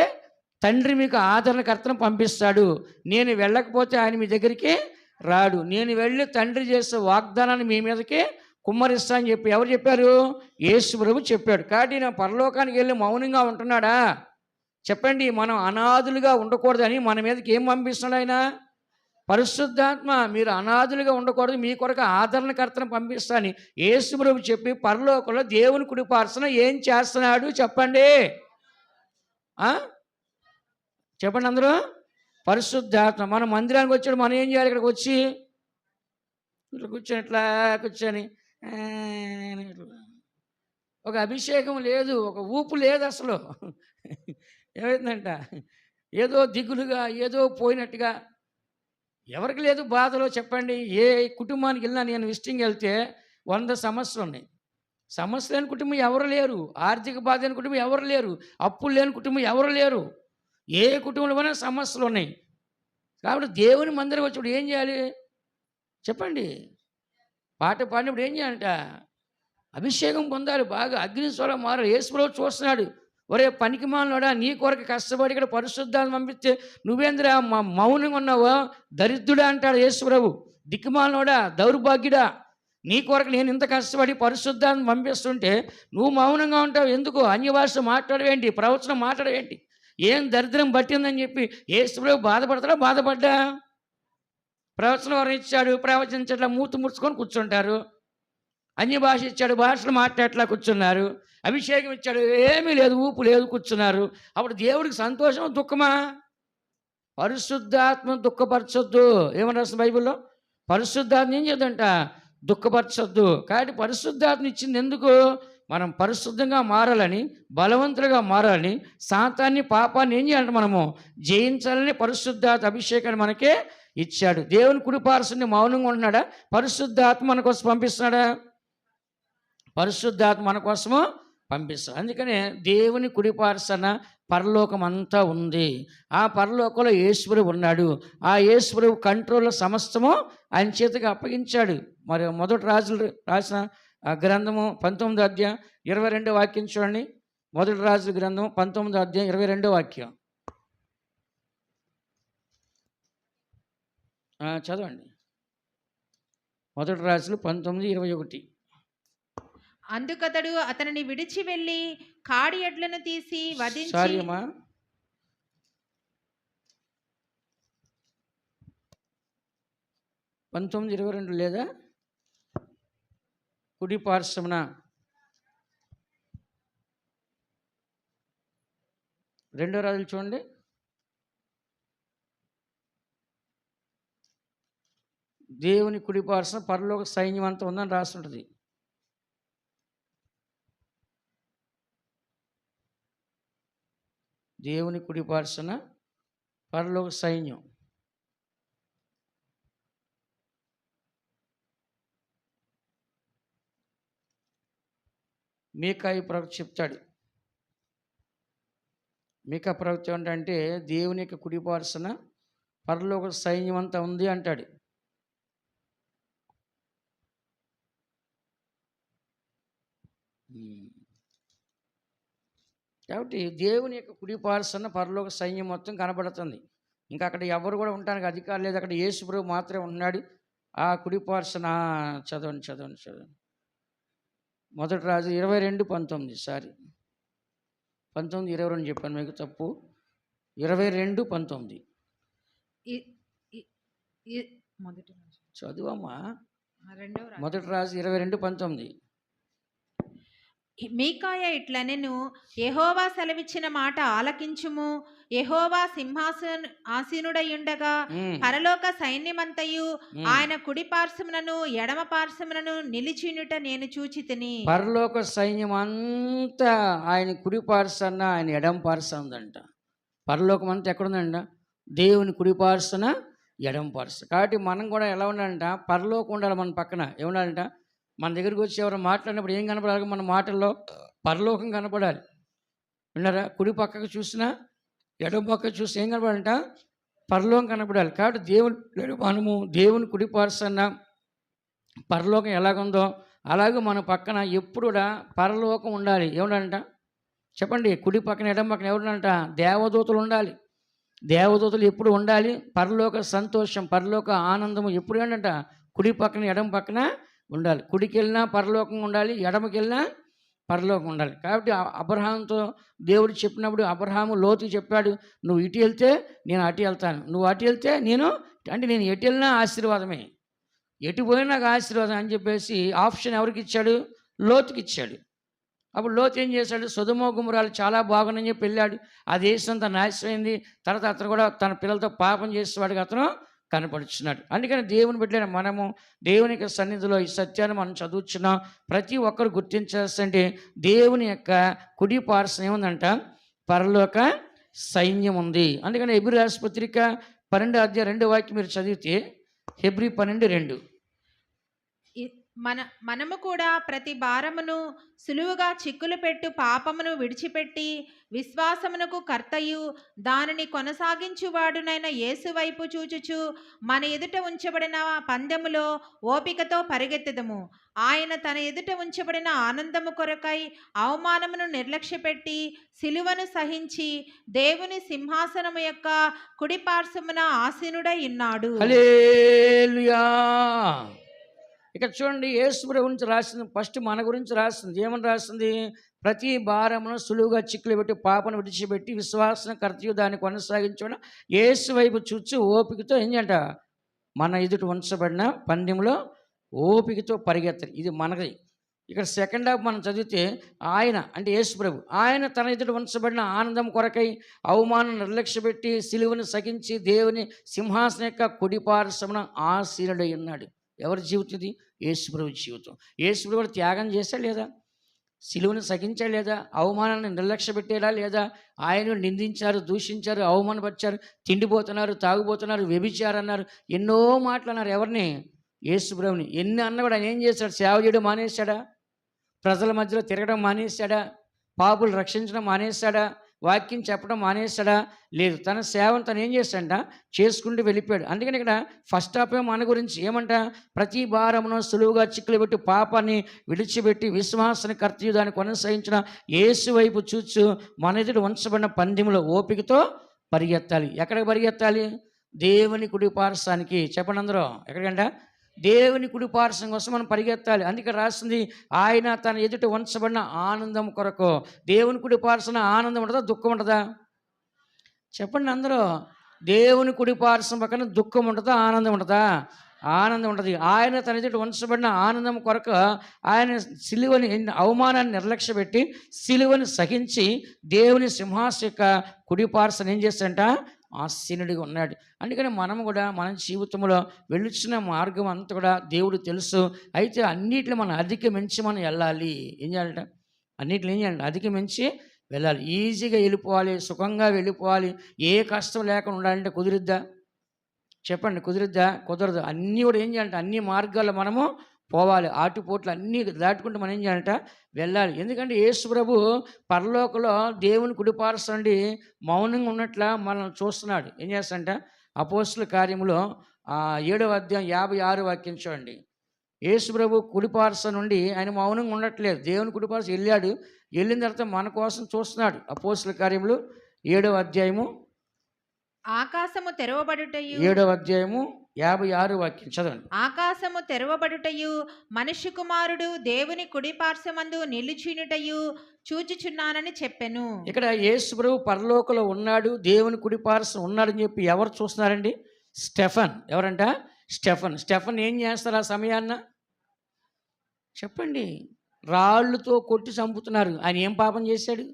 తండ్రి మీకు ఆదరణకర్తను పంపిస్తాడు, నేను వెళ్ళకపోతే ఆయన మీ దగ్గరికి రాడు, నేను వెళ్ళి తండ్రి చేసే వాగ్దానాన్ని మీ మీదకి కుమ్మరిస్తా అని చెప్పి ఎవరు చెప్పారు? యేసు ప్రభు చెప్పాడు. కాబట్టి నేను పరలోకానికి వెళ్ళి మౌనంగా ఉంటున్నాడా చెప్పండి? మనం అనాథులుగా ఉండకూడదని మన మీదకి ఏం పంపిస్తున్నాడు ఆయన? పరిశుద్ధాత్మ. మీరు అనాథులుగా ఉండకూడదు, మీ కొరకు ఆదరణకర్తను పంపిస్తాను యేసు ప్రభు చెప్పి పరలోకంలో దేవుని కుడిపార్శ్వన ఏం చేస్తున్నాడు చెప్పండి? చెప్పండి అందరూ. పరిశుద్ధాత్మ. మన మందిరానికి వచ్చాడు, మనం ఏం చేయాలి? ఇక్కడికి వచ్చి ఇట్లా కూర్చొని ఇట్లా కూర్చొని ఒక అభిషేకం లేదు, ఒక ఊపు లేదు అసలు. ఏమైందంట? ఏదో దిగులుగా, ఏదో పోయినట్టుగా. ఎవరికి లేదు బాధలో చెప్పండి? ఏ కుటుంబానికి వెళ్ళినా, నేను విజిటింగ్ వెళ్తే 100 సమస్యలు ఉన్నాయి. సమస్య లేని కుటుంబం ఎవరు లేరు, ఆర్థిక బాధ లేని కుటుంబం ఎవరు లేరు, అప్పులు లేని కుటుంబం ఎవరు లేరు. ఏ కుటుంబంలోనే సమస్యలు ఉన్నాయి. కాబట్టి దేవుని మందిరం వచ్చినప్పుడు ఏం చేయాలి చెప్పండి? పాట పాడినప్పుడు ఏం చేయాలంట? అభిషేకం పొందాలి, బాగా అగ్నిస్వరం మారాలి. యేసు ప్రభు చూస్తున్నాడు, ఒరే పనికి మాలినోడా, నీ కొరకు కష్టపడి ఇక్కడ పరిశుద్ధాన్ని పంపిస్తే నువ్వేంద్రా మౌనంగా ఉన్నావా? దరిద్రుడా అంటాడు యేసు ప్రభు. దిక్కుమాలినోడా, దౌర్భాగ్యుడా, నీ కొరకు నేను ఇంత కష్టపడి పరిశుద్ధాన్ని పంపిస్తుంటే నువ్వు మౌనంగా ఉంటావు ఎందుకు? అన్యభాష మాట్లాడవేంటి? ప్రవచనం మాట్లాడవేంటి? ఏం దరిద్రం పట్టిందని చెప్పి యేసు ప్రభు బాధపడ్డా? ప్రవచనం వరం ఇచ్చాడు, ప్రవచించట్లా మూతు ముడుచుకొని కూర్చుంటారు. అన్య భాష ఇచ్చాడు, భాషలు మాట్లాడట్లా కూర్చున్నారు. అభిషేకం ఇచ్చాడు, ఏమీ లేదు, ఊపు లేదు, కూర్చున్నారు. అప్పుడు దేవుడికి సంతోషం దుఃఖమా? పరిశుద్ధాత్మ దుఃఖపరచొద్దు. ఏమని రాస్తుంది బైబిల్లో? పరిశుద్ధాత్మ ఏం చేయదంట, దుఃఖపరచొద్దు. కాబట్టి పరిశుద్ధాత్మ ఇచ్చింది ఎందుకు? మనం పరిశుద్ధంగా మారాలని, బలవంతులుగా మారాలని, సాతాన్ని పాపాన్ని ఏం చేయాలంటే మనము జయించాలని పరిశుద్ధాత్మ అభిషేకాన్ని మనకే ఇచ్చాడు. దేవుని కుడిపార్శ్వని మౌనంగా ఉంటున్నాడా? పరిశుద్ధాత్మ మన కోసం పంపిస్తున్నాడా? పరిశుద్ధాత్మ మన కోసము పంపిస్తాడు. అందుకనే దేవుని కుడిపార్శ్వన పరలోకం అంతా ఉంది. ఆ పరలోకంలో యేసుప్రభువు ఉన్నాడు. ఆ యేసుప్రభువు కంట్రోల్లో సమస్తము ఆయన చేతికి అప్పగించాడు. మరి మొదటి రాజులు రాసిన గ్రంథము 19వ అధ్యాయం 22వ వాక్యం చూడండి. మొదటి రాజుల గ్రంథం 19వ అధ్యాయం 22వ వాక్యం చదవండి. మొదటి రాజులు 19:21. అందుకతడు అతనిని విడిచి వెళ్ళి కాడి ఎడ్లను తీసి వధించి. సారీ అమ్మా, 19:22 లేదా? కుడి పార్శ్వమున 2వ రాజులు చూడండి. దేవుని కుడి పార్శ్వన పరలోక సైన్యం అంతా ఉందని రాస్తుంటుంది. దేవుని కుడి పార్శ్వన పరలోక సైన్యం. మీకా ఈ ప్రవక్త చెప్తాడు. మీకా ప్రవక్త ఏంటంటే దేవుని యొక్క కుడి పార్శ్వన పరలోక సైన్యం అంతా ఉంది అంటాడు. కాబట్టి దేవుని యొక్క కుడి పార్శ్వన పరలోక సైన్యం మొత్తం కనబడుతుంది. ఇంకా అక్కడ ఎవరు కూడా ఉండడానికి అధికారం లేదు. అక్కడ యేసుప్రభువు మాత్రమే ఉన్నాడు. ఆ కుడి పార్శ్వన చదవండి. మొదటి రాజు 22:19. సారీ, 19:22 చెప్పాను, మీకు తప్పు. 22:19 చదువమ్మా. మొదటి రాజు 22:19. మీకాయ ఇట్లనెను, యెహోవా సెలవిచ్చిన మాట ఆలకించుము. యెహోవా ఆసీనుడయుండగా పరలోక సైన్యమంతయు ఆయన కుడి పార్శ్వమునను ఎడమ పార్శ్వమునను నిలిచినుట నేను చూచితిని. పరలోక సైన్యం అంతా ఆయన కుడి పార్శ్వన ఆయన ఎడమ పార్శ్వన ఉందంట. పరలోకం అంతా ఎక్కడుందంట? దేవుని కుడి పార్శ్వన ఎడమ పార్శ్వన. కాబట్టి మనం కూడా ఎలా ఉండాలంట? పరలోకం ఉండాలి మన పక్కన. ఏముండాలంట? మన దగ్గరికి వచ్చి ఎవరు మాట్లాడినప్పుడు ఏం కనపడాలి? మన మాటల్లో పరలోకం కనపడాలి. విన్నారా? కుడి పక్కకు చూసినా ఎడమ పక్క చూసి ఏం కనపడాలంట? పరలోకం కనపడాలి. కాబట్టి మనము దేవుని కుడి పార్శ్వన పరలోకం ఎలాగుందో అలాగే మన పక్కన ఎప్పుడు కూడా పరలోకం ఉండాలి. ఏముండాలంట చెప్పండి? కుడి పక్కన ఎడమ పక్కన ఎవరుండాలంట? దేవదూతలు ఉండాలి. దేవదూతలు ఎప్పుడు ఉండాలి. పరలోక సంతోషం, పరలోక ఆనందము ఎప్పుడు ఏంటంట? కుడి పక్కన ఎడమ పక్కన ఉండాలి. కుడికి వెళ్ళినా పరలోకం ఉండాలి, ఎడమకి వెళ్ళినా పరలోకం ఉండాలి. కాబట్టి అబ్రహాముతో దేవుడు చెప్పినప్పుడు అబ్రహాము లోతుకి చెప్పాడు, నువ్వు ఇటు వెళ్తే నేను అటు వెళ్తాను, నువ్వు అటు వెళ్తే నేను ఎటు వెళ్ళినా ఆశీర్వాదమే, ఎటు పోయినా నాకు ఆశీర్వాదం అని చెప్పేసి ఆప్షన్ ఎవరికి ఇచ్చాడు? లోతుకి ఇచ్చాడు. అప్పుడు లోతు ఏం చేశాడు? సొదొమ గొమొర్రాలు చాలా బాగున్నాయని చెప్పి వెళ్ళాడు. ఆ దేశం అంతా నాశనమైంది. తర్వాత అతను కూడా తన పిల్లలతో పాపం చేసేవాడికి అతను కనపడుచున్నాడు. అందుకని దేవుని బిడ్డలైన మనము దేవుని యొక్క సన్నిధిలో ఈ సత్యాన్ని మనం చదువుతున్నాం. ప్రతి ఒక్కరు గుర్తించాల్సింటే దేవుని యొక్క కుడి పార్శ్వన ఏముందంట? పరలోక సైన్యం ఉంది. అందుకని హెబ్రీ రాసిన పత్రిక 12వ అధ్యాయం 2వ వాక్యం మీరు చదివితే, హెబ్రీ 12:2, మనము కూడా ప్రతి భారమును సులువుగా చిక్కులు పెట్టు పాపమును విడిచిపెట్టి విశ్వాసమునకు కర్తయు దానిని కొనసాగించువాడునైన యేసు వైపు చూచుచు మన ఎదుట ఉంచబడిన పందెములో ఓపికతో పరిగెత్తెదము. ఆయన తన ఎదుట ఉంచబడిన ఆనందము కొరకై అవమానమును నిర్లక్ష్యపెట్టి సిలువను సహించి దేవుని సింహాసనము యొక్క కుడి పార్శ్వమున ఆసీనుడై ఉన్నాడు. హల్లెలూయా. ఇక్కడ చూడండి, యేసు గురించి రాసింది. ఫస్ట్ మన గురించి రాసింది. ఏమని రాసింది? ప్రతి భారమును సులువుగా చిక్కులు పెట్టి పాపను విడిచిపెట్టి విశ్వాసం కర్తయు దాన్ని కొనసాగించడం యేసు వైపు చూచి ఓపికతో ఏం చేయంట? మన ఎదుట ఉంచబడిన పందెంలో ఓపికతో పరిగెత్తరు. ఇది మనది. ఇక్కడ సెకండ్ హాఫ్ మనం చదివితే ఆయన అంటే యేసు ప్రభు ఆయన తన ఎదుట ఉంచబడిన ఆనందం కొరకై అవమానం నిర్లక్ష్యపెట్టి సిలువను సహించి దేవుని సింహాసనం యొక్క కుడిపార్శ్వమున ఆసీనుడై ఉన్నాడు. ఎవరి జీవితం ఇది? యేసు ప్రభు జీవితం. యేసు ప్రభు కూడా త్యాగం చేశాడా లేదా? సిలువను సహించాడా లేదా? అవమానాన్ని నిర్లక్ష్య పెట్టాడా లేదా? ఆయన నిందించారు, దూషించారు, అవమానపరిచారు, తిండిపోతున్నారు, తాగుబోతున్నారు, వ్యభిచారన్నారు, ఎన్నో మాటలు అన్నారు. ఎవరిని? యేసు ప్రభుని. ఎన్ని అన్న కూడా ఆయన ఏం చేశాడు? సేవ చేయడం మానేశాడా? ప్రజల మధ్యలో తిరగడం మానేశాడా? పాపులు రక్షించడం మానేశాడా? వాక్యం చెప్పడం మానేశాడా? లేదు. తన సేవను తను ఏం చేశాడంట? చేసుకుంటూ వెళ్ళిపోయాడు. అందుకని ఇక్కడ ఫస్ట్ హాఫ్ మన గురించి ఏమంట? ప్రతి భారమును సులువుగా చిక్కులు పెట్టి పాపాన్ని విడిచిపెట్టి విశ్వాసాన్ని కర్తయు దాన్ని కొనసాగించిన యేసు వైపు చూచు మన ఎదుట ఉంచబడిన పందెములో ఓపికతో పరిగెత్తాలి. ఎక్కడికి పరిగెత్తాలి? దేవుని కుడి పార్శ్వానికి. చెప్పండి అందరూ. ఎక్కడికంట? దేవుని కుడి పార్శ్వం కోసం మనం పరిగెత్తాలి. అందుకే రాస్తుంది ఆయన తన ఎదుట ఉంచబడిన ఆనందం కొరకు. దేవుని కుడి పార్శ్వన ఆనందం ఉంటుందా? దుఃఖం ఉంటుందా? చెప్పండి అందరూ. దేవుని కుడి పార్శ్వం పక్కన దుఃఖం ఉంటుందా? ఆనందం ఉంటుందా? ఆనందం ఉంటుంది. ఆయన తన ఎదుట ఉంచబడిన ఆనందం కొరకు ఆయన సిలువని అవమానాన్ని నిర్లక్ష్య పెట్టి సిలువని సహించి దేవుని సింహాసనం యొక్క కుడి పార్శ్వం ఏం చేస్తాడంట? ఆసీనుడిగా ఉన్నాడు. అందుకని మనం కూడా మన జీవితంలో వెళ్ళుచున్న మార్గం అంతా కూడా దేవుడు తెలుసు. అయితే అన్నిటిని మనం అధిగమించి మనం వెళ్ళాలి. ఏం చేయాలంట? అన్నిటిని ఏం చేయాలి? అధిగమించి వెళ్ళాలి. ఈజీగా వెళ్ళిపోవాలి, సుఖంగా వెళ్ళిపోవాలి, ఏ కష్టం లేకుండా ఉండాలంటే కుదిరిద్దా? చెప్పండి, కుదిరిద్దా? కుదరదు. అన్నీ కూడా ఏం చేయాలంటే అన్ని మార్గాల్లో మనము పోవాలి. ఆటుపోట్లు అన్నీ దాటుకుంటూ మనం ఏం చేయాలంట? వెళ్ళాలి. ఎందుకంటే యేసు ప్రభు పరలోకంలో దేవుని కుడిపార్శ్వం నుండి మౌనంగా ఉన్నట్ల మనల్ని చూస్తున్నాడు. ఏం చేస్తాడంట? అపోస్తుల కార్యములో 7వ అధ్యాయం 56 వాక్యం చూడండి. యేసు ప్రభు కుడిపార్శ్వం నుండి ఆయన మౌనంగా ఉండట్లేదు. దేవుని కుడిపార్శ్వం వెళ్ళాడు. వెళ్ళిన తర్వాత మన కోసం చూస్తున్నాడు. అపోస్తుల కార్యములు 7వ అధ్యాయము ఆకాశము తెరవబడుటయు 7వ అధ్యాయము 56 వాక్యం చదవండి. ఆకాశము తెరవబడుటయు మనుష్య కుమారుడు దేవుని కుడి పార్శ్వమందు నిలిచియుటయు చూచుచున్నానని చెప్పెను. ఇక్కడ యేసు ప్రభు పరలోకంలో ఉన్నాడు, దేవుని కుడి పార్శ్వం ఉన్నాడని చెప్పి ఎవరు చూస్తున్నారండి? స్టెఫన్. ఎవరంట? స్టెఫన్. స్టెఫన్ ఏం చేస్తారు ఆ సమయాన్న? చెప్పండి. రాళ్ళుతో కొట్టి చంపుతున్నారు. ఆయన ఏం పాపం చేశాడు?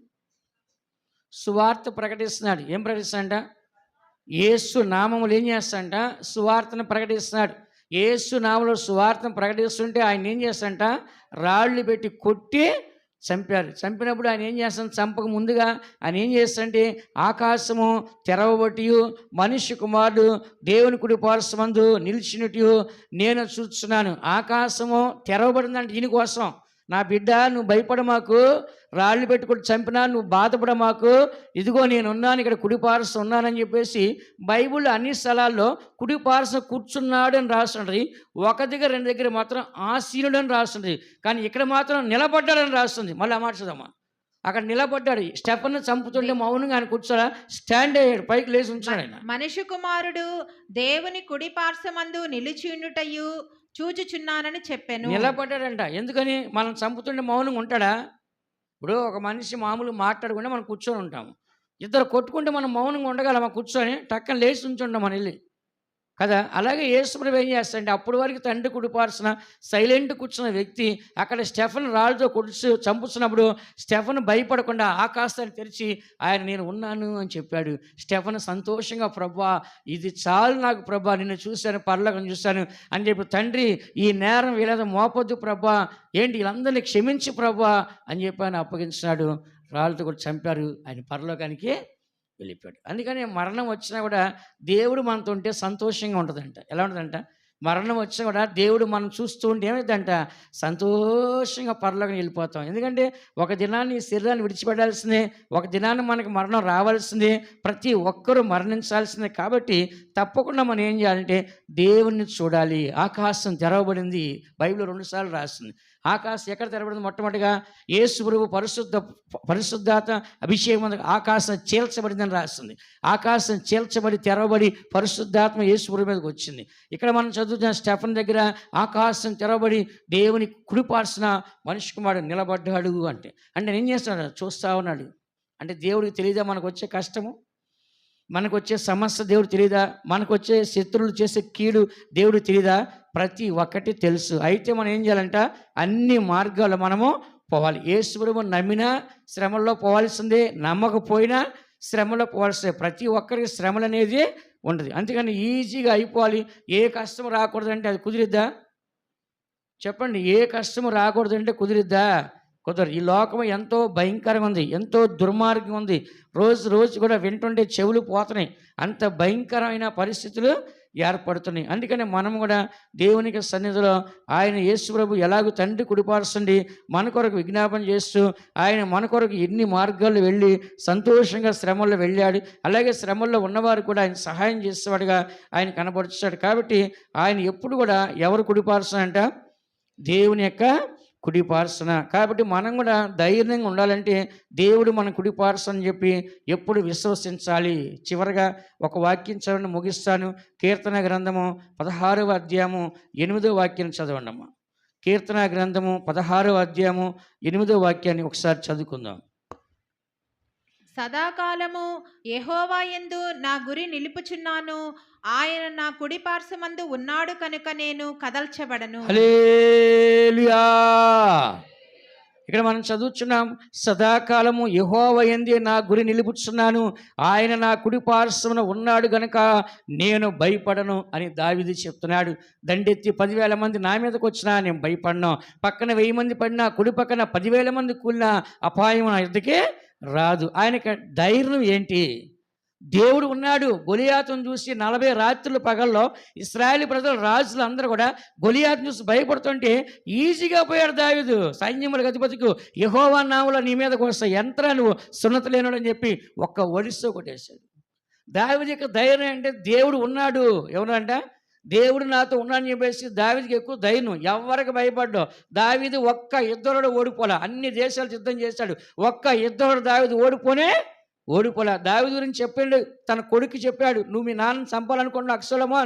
సువార్త ప్రకటిస్తున్నాడు. ఏం ప్రకటిస్తాడంట? యేసు నామములు ఏం చేస్తాడంట? సువార్తను ప్రకటిస్తున్నాడు. యేసు నామములో సువార్తను ప్రకటిస్తుంటే ఆయన ఏం చేస్తాడంట? రాళ్ళు పెట్టి కొట్టి చంపారు. చంపినప్పుడు ఆయన ఏం చేస్తాడు? చంపక ముందుగా ఆయన ఏం చేస్తాడంటే ఆకాశము తెరవబట్టి మనుష్య కుమారుడు దేవుని కుడి పార్శ్వమందు నిలిచినట్టు నేను చూస్తున్నాను. ఆకాశము తెరవబడిందంటే ఈయన కోసం. నా బిడ్డ, నువ్వు భయపడ మాకు, రాళ్ళు పెట్టుకుని చంపినా నువ్వు బాధపడ మాకు, ఇదిగో నేనున్నాను, ఇక్కడ కుడి పార్శ్వం ఉన్నానని చెప్పేసి బైబిల్ అన్ని స్థలాల్లో కుడి పార్శ్వం కూర్చున్నాడు అని రాస్తుంది. ఒక దగ్గర రెండు దగ్గర మాత్రం ఆసీనుడు అని రాస్తుంది. కానీ ఇక్కడ మాత్రం నిలబడ్డాడని రాస్తుంది. మళ్ళీ మార్చదమ్మా. అక్కడ నిలబడ్డాడు. స్టెఫన్ చంపుతుంటే మౌనంగా ఆయన కూర్చోడా? స్టాండ్ అయ్యాడు, పైకి లేచి ఉంచాడు. ఆయన మనుష్య కుమారుడు దేవుని కుడి పార్శ్వమందు నిలిచియుండుటయు చూచుచున్నానని చెప్పాను. నిలబడ్డాడంట. ఎందుకని? మనం చంపుతుంటే మౌనంగా ఉంటాడా? ఇప్పుడు ఒక మనిషి మామూలు మాట్లాడకుండా మనం కూర్చొని ఉంటాము. ఇద్దరు కొట్టుకుంటే మనం మౌనంగా ఉండగలమా? కూర్చొని టక్కన లేచి ఉంచుంటాం మన వెళ్ళి కదా. అలాగే యేసు ప్రభు ఏం చేస్తాడంటే అప్పటి వరకు తండ్రి కుడి పార్శ్వన సైలెంట్ కూర్చున్న వ్యక్తి అక్కడ స్టెఫన్ రాళ్ళతో కొడుచు చంపుతున్నప్పుడు స్టెఫన్ భయపడకుండా ఆకాశాన్ని తెరిచి ఆయన నేను ఉన్నాను అని చెప్పాడు. స్టెఫన్ సంతోషంగా, ప్రభా ఇది చాలు నాకు ప్రభా, నిన్ను చూశాను, పరలోకం చూశాను అని చెప్పి, తండ్రి ఈ నేరం వీళ్ళ మోపొద్దు ప్రభా, ఏంటి వీళ్ళందరినీ క్షమించి ప్రభా అని చెప్పి ఆయన అప్పగించినాడు. రాళ్ళతో కూడా చంపారు. ఆయన పరలోకానికి వెళ్ళిపోయాడు. అందుకని మరణం వచ్చినా కూడా దేవుడు మనతో ఉంటే సంతోషంగా ఉంటుందంట. ఎలా ఉంటుందంట? మరణం వచ్చినా కూడా దేవుడు మనం చూస్తూ ఉంటే ఏమైందంట? సంతోషంగా పరలోకం వెళ్ళిపోతాం. ఎందుకంటే ఒక దినాన్ని ఈ శరీరాన్ని విడిచిపెట్టాల్సిందే, ఒక దినాన్ని మనకు మరణం రావాల్సిందే, ప్రతి ఒక్కరూ మరణించాల్సిందే. కాబట్టి తప్పకుండా మనం ఏం చేయాలంటే దేవుణ్ణి చూడాలి. ఆకాశం తెరవబడింది, బైబిల్ 2 సార్లు రాస్తుంది. ఆకాశం ఎక్కడ తెరవబడింది? మొట్టమొదటిగా యేసు ప్రభు పరిశుద్ధాత అభిషేకం ఆకాశం చీల్చబడిందని రాస్తుంది. ఆకాశం చీల్చబడి తెరవబడి పరిశుద్ధాత్మ యేసు ప్రభు మీదకి వచ్చింది. ఇక్కడ మనం చదువుతున్న స్టెఫన్ దగ్గర ఆకాశం తెరవబడి దేవుని కుడిపార్శ్వన మనిషి కుమారుడు నిలబడ్డాడు అంటే ఏం చేస్తున్నాడు? చూస్తా ఉన్నాడు. అంటే దేవుడికి తెలియదా మనకు వచ్చే కష్టము? మనకొచ్చే సమస్య దేవుడు తెలియదా? మనకొచ్చే శత్రువులు చేసే కీడు దేవుడు తెలియదా? ప్రతి ఒక్కటి తెలుసు. అయితే మనం ఏం చేయాలంట? అన్ని మార్గాలు మనము పోవాలి. యేసు ప్రభువుని నమ్మినా శ్రమల్లో పోవాల్సిందే, నమ్మకపోయినా శ్రమలో పోవాల్సిందే. ప్రతి ఒక్కరికి శ్రమలు అనేది ఉండదు. అందుకని ఈజీగా అయిపోవాలి, ఏ కష్టం రాకూడదంటే అది కుదిరిద్దా? చెప్పండి. ఏ కష్టం రాకూడదంటే కుదిరిద్దా? కుదరదు. ఈ లోకం ఎంతో భయంకరంగా ఉంది, ఎంతో దుర్మార్గం ఉంది. రోజు రోజు కూడా వింటుంటే చెవులు పోతున్నాయి. అంత భయంకరమైన పరిస్థితులు ఏర్పడుతున్నాయి. అందుకని మనం కూడా దేవునికి సన్నిధిలో ఆయన యేసు ప్రభు ఎలాగో తండ్రి కుడిపారుస్తుంది మన కొరకు విజ్ఞాపన చేస్తూ, ఆయన మన కొరకు ఎన్ని మార్గాల్లో వెళ్ళి సంతోషంగా శ్రమల్లో వెళ్ళాడు. అలాగే శ్రమల్లో ఉన్నవారు కూడా ఆయన సహాయం చేసేవాడుగా ఆయన కనబరుస్తాడు. కాబట్టి ఆయన ఎప్పుడు కూడా ఎవరు కుడిపారుస్తాడంట? దేవుని యొక్క కుడిపార్సన. కాబట్టి మనం కూడా ధైర్యంగా ఉండాలంటే దేవుడు మన కుడిపార్సన అని చెప్పి ఎప్పుడు విశ్వసించాలి. చివరగా ఒక వాక్యం చదవండి, ముగిస్తాను. కీర్తన గ్రంథము 16వ అధ్యాయము 8వ వాక్యాన్ని చదవండి అమ్మా. కీర్తన గ్రంథము 16వ అధ్యాయము 8వ వాక్యాన్ని ఒకసారి చదువుకుందాం. సదాకాలము యెహోవా యందు నా గురి నిలుపుచున్నాను, ఆయన నా కుడి పార్శ్వమందు ఉన్నాడు కనుక నేను కదల్చబడను. హల్లెలూయా. ఇక్కడ మనం చదువుతున్నాం, సదాకాలము యెహోవా యందే నా గురి నిలుపుచున్నాను, ఆయన నా కుడి పార్శ్వమున ఉన్నాడు గనుక నేను భయపడను అని దావీదు చెప్తున్నాడు. దండెత్తి 10,000 మంది నా మీదకి వచ్చినా నేను భయపడను, పక్కన 1000 మంది పడినా, కుడి పక్కన 10,000 మంది కూలినా అపాయం నా ఎదుకే రాదు. ఆయనకి ధైర్యం ఏంటి? దేవుడు ఉన్నాడు. గొలియాతును చూసి 40 రాత్రుల పగల్లో ఇశ్రాయేలు ప్రజలు రాజులు అందరూ కూడా గొలియాతును చూసి భయపడుతుంటే ఈజీగా పోయాడు దావీదు. సైన్యములకు అధిపతికి యెహోవా నామములో నీ మీదకు వస్తా, యంత్రా నువ్వు సున్నతి లేనుడు అని చెప్పి ఒక్క ఒడిస్తో కొట్టేశాడు. దావీదు యొక్క ధైర్యం అంటే దేవుడు ఉన్నాడు. ఎవరంట? దేవుడు నాతో ఉన్నాడని చెప్పేసి దావీదుకి ఎక్కువ ధైర్యం. ఎవరికి భయపడ్డావు? దావీదు ఒక్క యుద్ధంలో ఓడిపోలా. అన్ని దేశాలు యుద్ధం చేశాడు, ఒక్క యుద్ధంలో దావీదు ఓడిపోలా. దావీదు గురించి చెప్పాడు, తన కొడుకు చెప్పాడు, నువ్వు మీ నాన్నని చంపాలనుకున్నావు అబ్షాలోము,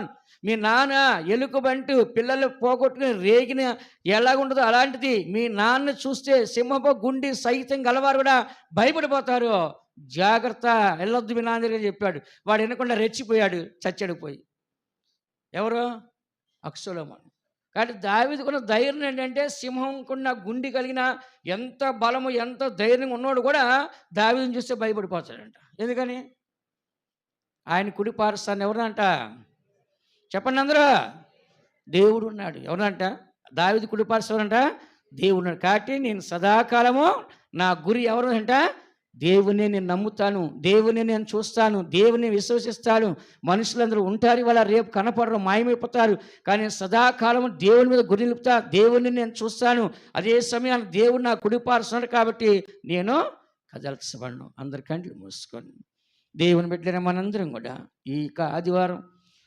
మీ నాన్న ఎలుకబంటు పిల్లలు పోగొట్టుకుని రేగిన ఎలాగుంటుందో అలాంటిది, మీ నాన్న చూస్తే సింహపు గుండి సైతం గలవారు కూడా భయపడిపోతారు, జాగ్రత్త, వెళ్ళొద్దు మీ నాన్న దగ్గర చెప్పాడు. వాడు వినకుండా రెచ్చిపోయాడు, చచ్చాడు పోయి. ఎవరు? అబ్షాలోము. కాబట్టి దావీదుకున్న ధైర్యం ఏంటంటే, సింహంకున్న గుండి కలిగిన ఎంత బలము ఎంత ధైర్యం ఉన్నోడు కూడా దావీదుని చూస్తే భయపడిపోతాడంట. ఎందుకని? ఆయన కుడి పార్శ్వాన ఎవరంట? చెప్పండి అందరూ. దేవుడు ఉన్నాడు. ఎవరంట? దావీదు కుడి పార్శ్వానంట దేవుడు ఉన్నాడు. కాబట్టి నేను సదాకాలము నా గురి ఎవరు అంట? దేవుని నేను నమ్ముతాను, దేవుని నేను చూస్తాను, దేవుని విశ్వసిస్తాను. మనుషులందరూ ఉంటారు ఇవాళ, రేపు కనపడరు, మాయమైపోతారు. కానీ సదాకాలం దేవుని మీద గురి నిలుపుతా, దేవుని నేను చూస్తాను. అదే సమయాన్ని దేవుడు నా కుడి పార్శ్వనుడు కాబట్టి నేను కదల్చబడను. అందరి కంట్లు మూసుకొని దేవుని బిడ్డలైన మనందరం కూడా ఈ ఆదివారం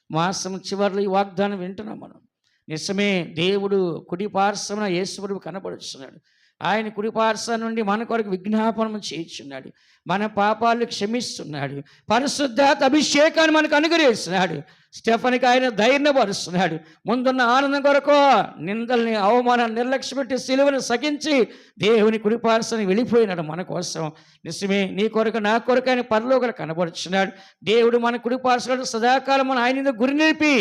మాసం చివరిలో ఈ వాగ్దానం వింటున్నాం మనం. నిజమే, దేవుడు కుడి పార్శ్వన యేసు ప్రభువు కనపడుచున్నాడు. ఆయన కుడి పార్శ్వం నుండి మన కొరకు విజ్ఞాపనం చేయించున్నాడు, మన పాపాలు క్షమిస్తున్నాడు, పరిశుద్ధాత్మ అభిషేకాన్ని మనకు అనుగ్రహిస్తున్నాడు. స్టెఫన్కి ఆయన ధైర్యపరుస్తున్నాడు. ముందున్న ఆనందం కొరకు నిందల్ని అవమానాన్ని నిర్లక్ష్య పెట్టి సిలువను సగించి దేవుని కుడి పార్శ్వానికి వెళ్ళిపోయినాడు మన కోసం. నిజమే, నీ కొరకు నా కొరకు ఆయన పరలోకలు కనబడుచున్నాడు. దేవుడు మన కుడి పార్శ్వానికి సదాకాలం మన ఆయన గురి నిలిపి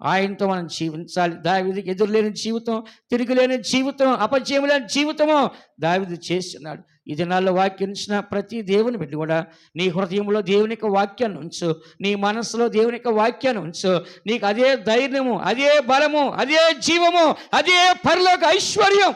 ఆయనతో మనం జీవించాలి. దావీదుకి ఎదురులేని జీవితం, తిరుగులేని జీవితం, అపజయం లేని జీవితము దావీదు చేస్తున్నాడు. ఈ దినాల్లో వాక్యం ఇచ్చిన ప్రతి దేవుని బిడ్డ కూడా నీ హృదయంలో దేవుని యొక్క వాక్యాన్ని ఉంచు, నీ మనసులో దేవుని యొక్క వాక్యాన్ని ఉంచు. నీకు అదే ధైర్యము, అదే బలము, అదే జీవము, అదే పరలోక ఐశ్వర్యం.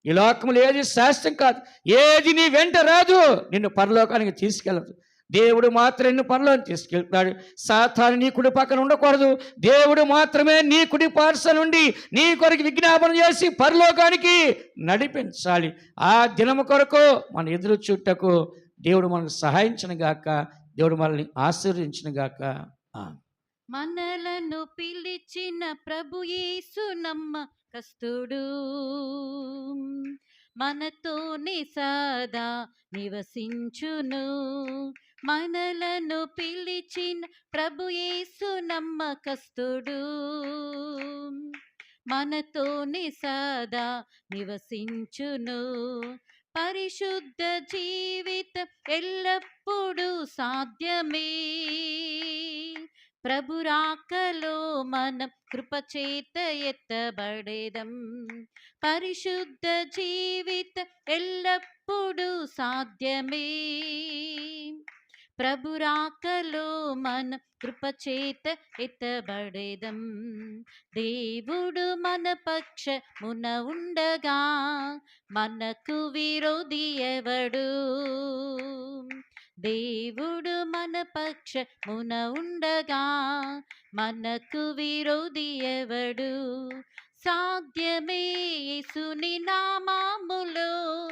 ఈ లోకములు ఏది శాస్త్రం కాదు, ఏది నీ వెంట రాదు, నిన్ను పరలోకానికి తీసుకెళ్ళదు. దేవుడు మాత్రం నిన్ను పరలోకి తీసుకెళ్తాడు. సాతాను నీ కుడి పక్కన ఉండకూడదు. దేవుడు మాత్రమే నీ కుడి పార్శ్వం నుండి నీ కొరకు విజ్ఞాపన చేసి పరలోకానికి నడిపించాలి. ఆ దినము కొరకు మన ఎదురు చుట్టకు దేవుడు మనకు సహాయించిన గాక, దేవుడు మనల్ని ఆశీర్వదించిన గాక. మనలను పిలిచిన ప్రభు యేసు నమ్మకస్తుడు, మనతోనే సదా నివసించును. మనలను పిలిచిన ప్రభు యేసు నమ్మకస్తుడు, మనతోనే సదా నివసించును. పరిశుద్ధ జీవితం ఎల్లప్పుడూ సాధ్యమే. ప్రభురాకలో మనం కృపచేత ఎత్తబడేదం. పరిశుద్ధ జీవితం ఎల్లప్పుడూ సాధ్యమే. ప్రభురాకలో మన కృపచేత ఎత్తబడేదం. దేవుడు మన పక్షమున ఉండగా మనకు విరోధి ఎవడు? దేవుడు మన పక్షమున ఉండగా మనకు విరోధి ఎవడు? సాధ్యమే యేసుని నామములో